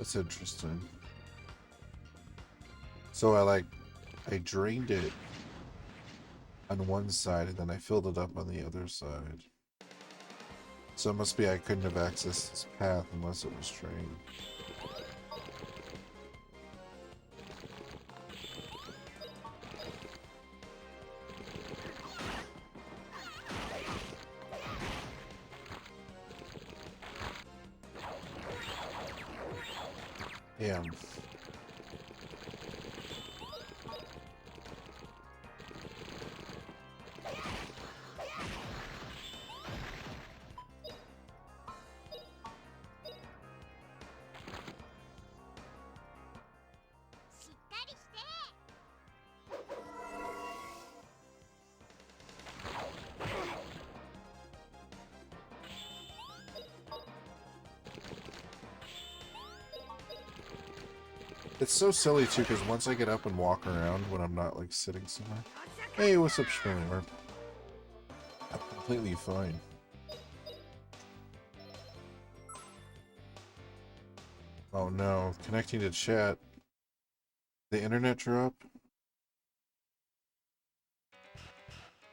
That's interesting. So I drained it on one side and then I filled it up on the other side. So it must be I couldn't have accessed this path unless it was drained. Damn. It's so silly too, because once I get up and walk around when I'm not like sitting somewhere. Hey, what's up, Schmiller? I'm completely fine. Oh no, connecting to chat. The internet drop?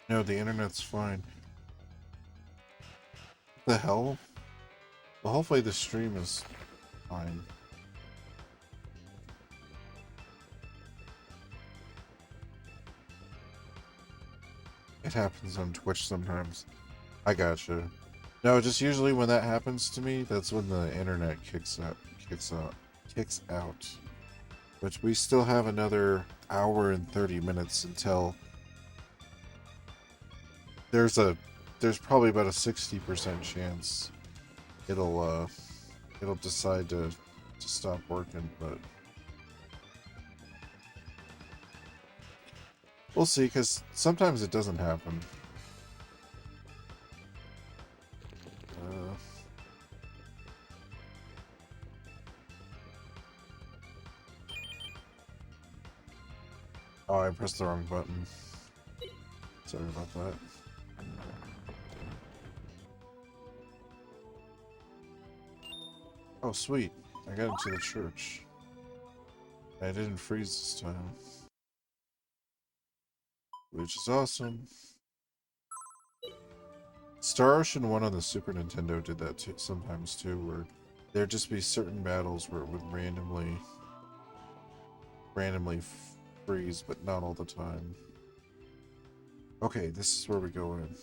No, the internet's fine. What the hell? Well, hopefully the stream is fine. It happens on Twitch sometimes. I gotcha. No, just usually when that happens to me, that's when the internet kicks out. But we still have another hour and 30 minutes until there's probably about a 60% chance it'll decide to stop working, but we'll see, because sometimes it doesn't happen. Oh, I pressed the wrong button. Sorry about that. Oh, sweet. I got into the church. I didn't freeze this time. Which is awesome. Star Ocean 1 on the Super Nintendo did that too, sometimes too, where there'd just be certain battles where it would randomly freeze, but not all the time. Okay, this is where we go in.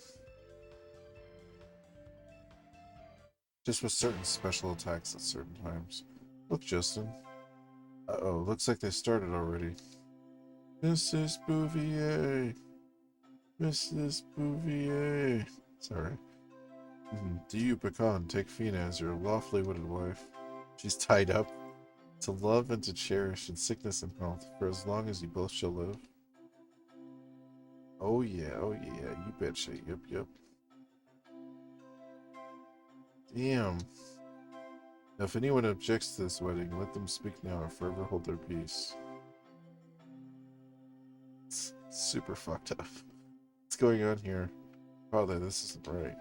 Just with certain special attacks at certain times. Look, Justin. Uh-oh, looks like they started already. Mrs. Bouvier! Mrs. Bouvier! Sorry. Do you, Pecan, take Feena as your lawfully wedded wife? She's tied up to love and to cherish in sickness and health for as long as you both shall live. Oh yeah, you betcha, yep. Damn. Now, if anyone objects to this wedding, let them speak now or forever hold their peace. It's super fucked up. What's going on here? Father, this isn't right.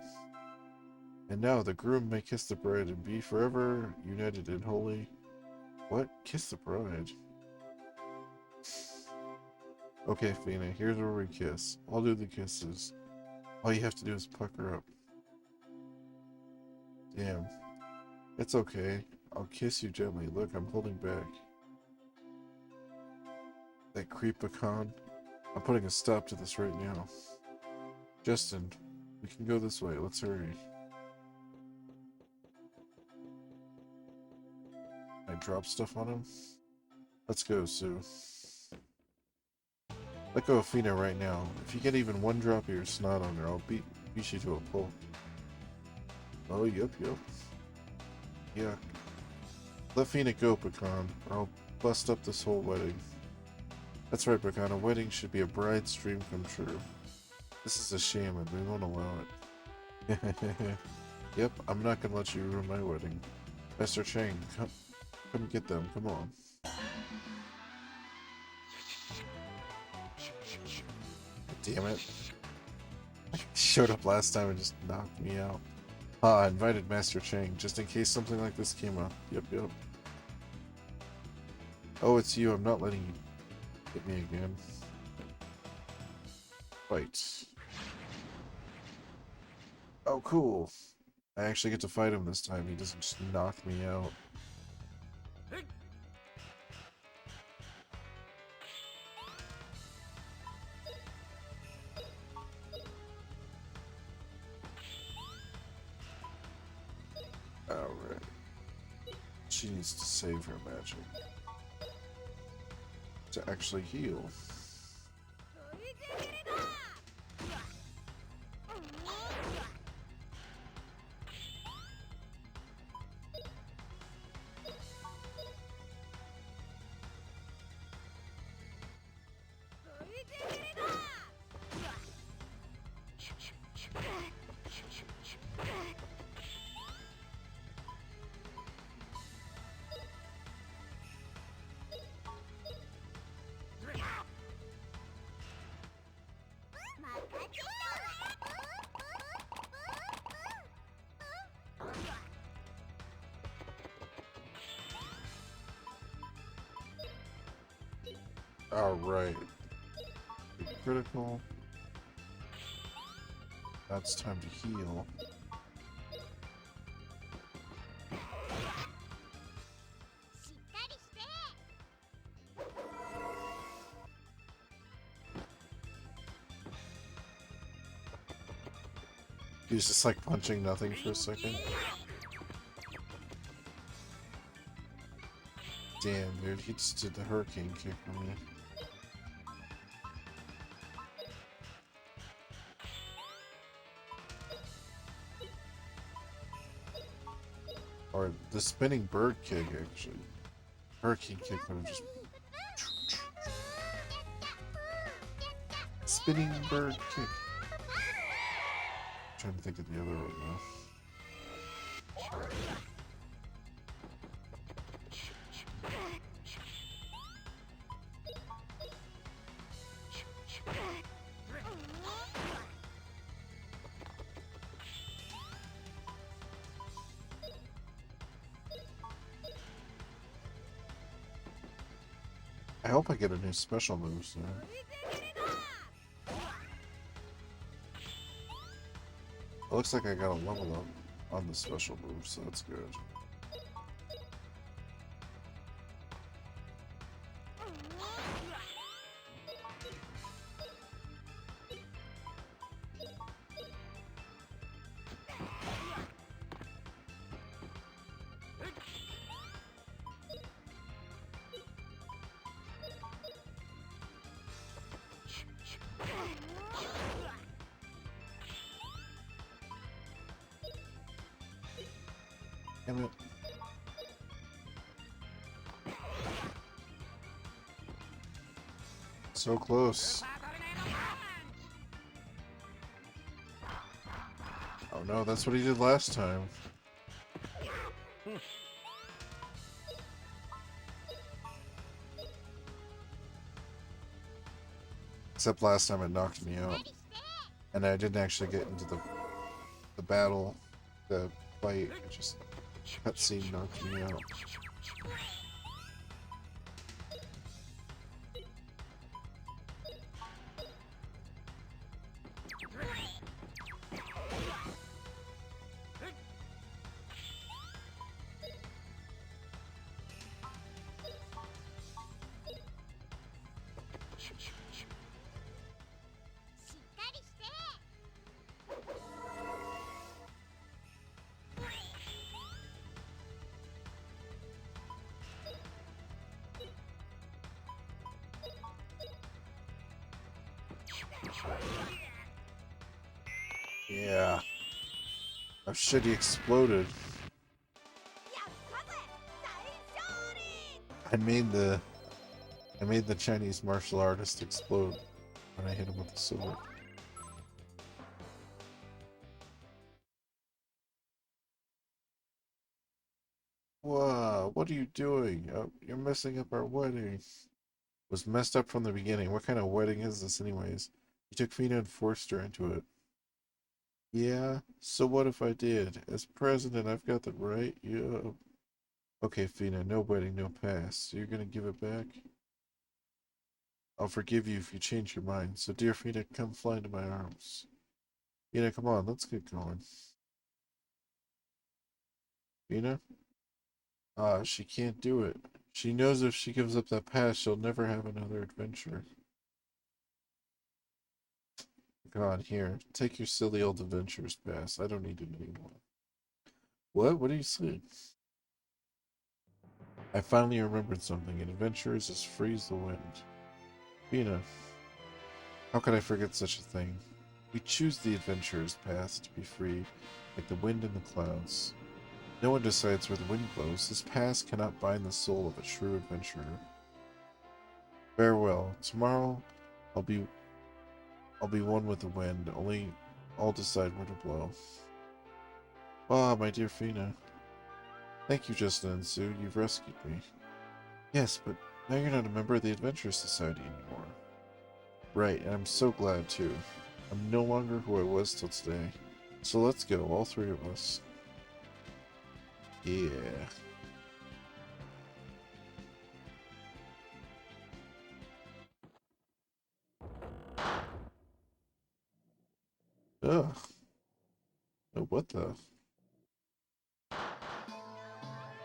And now the groom may kiss the bride and be forever united in holy... What? Kiss the bride? Okay, Feena, here's where we kiss. I'll do the kisses. All you have to do is pucker up. Damn. It's okay. I'll kiss you gently. Look, I'm holding back. That creep-a-con. I'm putting a stop to this right now. Justin, we can go this way. Let's hurry. I drop stuff on him? Let's go, Sue. Let go of Feena right now. If you get even one drop of your snot on her, I'll beat you to a pulp. Oh, yep. Yeah. Let Feena go, Pecan, or I'll bust up this whole wedding. That's right, Pecan. A wedding should be a bride's dream come true. This is a shame, and we won't allow it. Yep, I'm not gonna let you ruin my wedding. Master Chang, come get them. Come on. Damn it. Showed up last time and just knocked me out. I invited Master Chang, just in case something like this came up. Yep. Oh, it's you. I'm not letting you hit me again. Fight. Oh, cool. I actually get to fight him this time. He doesn't just knock me out. Alright. She needs to save her magic to actually heal. Alright. Critical. Now it's time to heal. He's just like punching nothing for a second. Damn, dude, he just did the hurricane kick on me. Or the spinning bird kick, actually. Hurricane kick would have just... Spinning bird kick. I'm trying to think of the other one now. I hope I get a new special move soon. It looks like I got a level up on the special move, so that's good. Damn it. So close. Oh no, that's what he did last time. Except last time it knocked me out. And I didn't actually get into the battle, the fight, it just cutscene knocked me out. Yeah. Oh shit, he exploded. I made the Chinese martial artist explode when I hit him with the sword. Whoa, what are you doing? Oh, you're messing up our wedding. It was messed up from the beginning. What kind of wedding is this anyways? You took Feena and forced her into it. Yeah, so what if I did? As president, I've got the right. Yeah. Okay, Feena, no wedding, no pass. So you're gonna give it back? I'll forgive you if you change your mind. So, dear Feena, come fly into my arms. Feena, come on, let's get going. Feena? Ah, she can't do it. She knows if she gives up that pass, she'll never have another adventure. God, here, take your silly old adventurer's pass. I don't need it anymore. What? What do you say? I finally remembered something. An adventurer is as free as the wind. Feena, how could I forget such a thing? We choose the adventurer's path to be free, like the wind in the clouds. No one decides where the wind blows. This pass cannot bind the soul of a true adventurer. Farewell. Tomorrow, I'll be I'll be one with the wind. Only I'll decide where to blow. Ah, my dear Feena. Thank you, Justin and Sue. You've rescued me. Yes, but now you're not a member of the Adventure Society anymore. Right, and I'm so glad too. I'm no longer who I was till today. So let's go, all three of us. Yeah. Ugh. Oh, what the?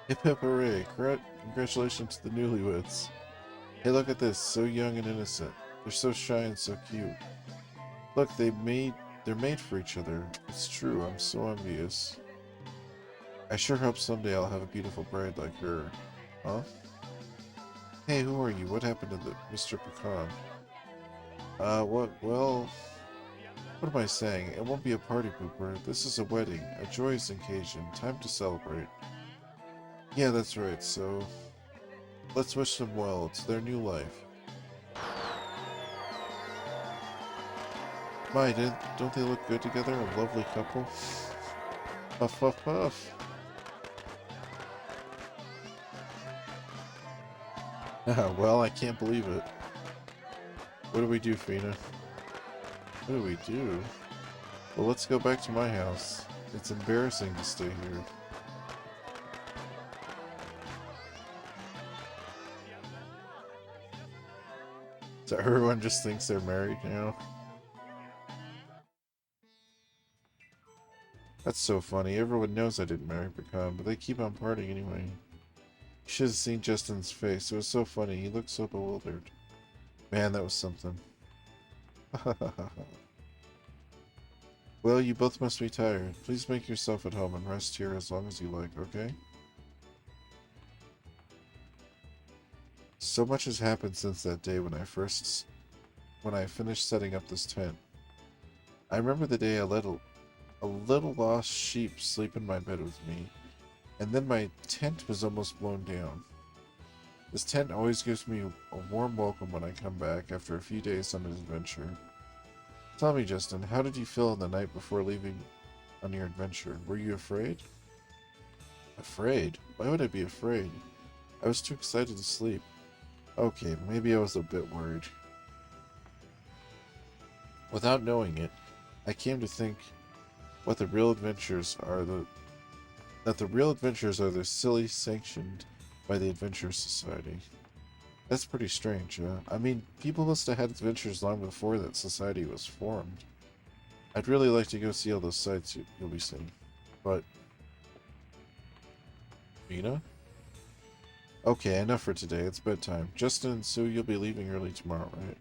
Hip hip hooray. Congratulations to the newlyweds. Hey, look at this. So young and innocent. They're so shy and so cute. Look, they're made for each other. It's true, I'm so envious. I sure hope someday I'll have a beautiful bride like her. Huh? Hey, who are you? What happened to the Mr. Pecan? Well, what am I saying? It won't be a party pooper. This is a wedding, a joyous occasion. Time to celebrate. Yeah, that's right, so let's wish them well. It's their new life. My, don't they look good together? A lovely couple? Puff, puff, puff. Well, I can't believe it. What do we do, Feena? What do we do? Well, let's go back to my house. It's embarrassing to stay here. So everyone just thinks they're married now? That's so funny. Everyone knows I didn't marry Pecan, but they keep on partying anyway. You should have seen Justin's face. It was so funny. He looked so bewildered. Man, that was something. Well, you both must be tired. Please make yourself at home and rest here as long as you like, okay? So much has happened since that day when I finished setting up this tent. I remember the day I let a little lost sheep sleep in my bed with me, and then my tent was almost blown down. This tent always gives me a warm welcome when I come back after a few days on an adventure. Tell me, Justin, how did you feel the night before leaving on your adventure? Were you afraid? Afraid? Why would I be afraid? I was too excited to sleep. Okay, maybe I was a bit worried. Without knowing it, I came to think what the real adventures are that the real adventures are the silly sanctioned by the Adventure Society. That's pretty strange, I mean, people must have had adventures long before that society was formed. I'd really like to go see all those sights you'll be seeing. But... Feena? Okay, enough for today. It's bedtime. Justin and Sue, you'll be leaving early tomorrow, right?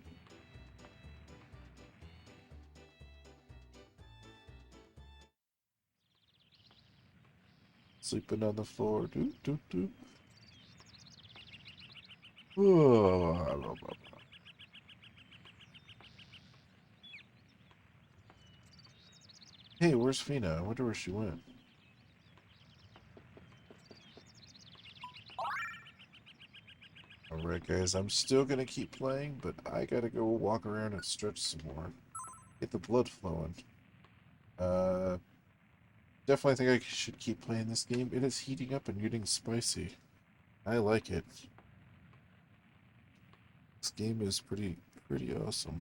Sleeping on the floor. Doo, doo, doo. Oh, hey, where's Feena? I wonder where she went. Alright, guys, I'm still gonna keep playing, but I gotta go walk around and stretch some more. Get the blood flowing. Uh, Definitely think I should keep playing this game. It is heating up and getting spicy. I like it. This game is pretty awesome.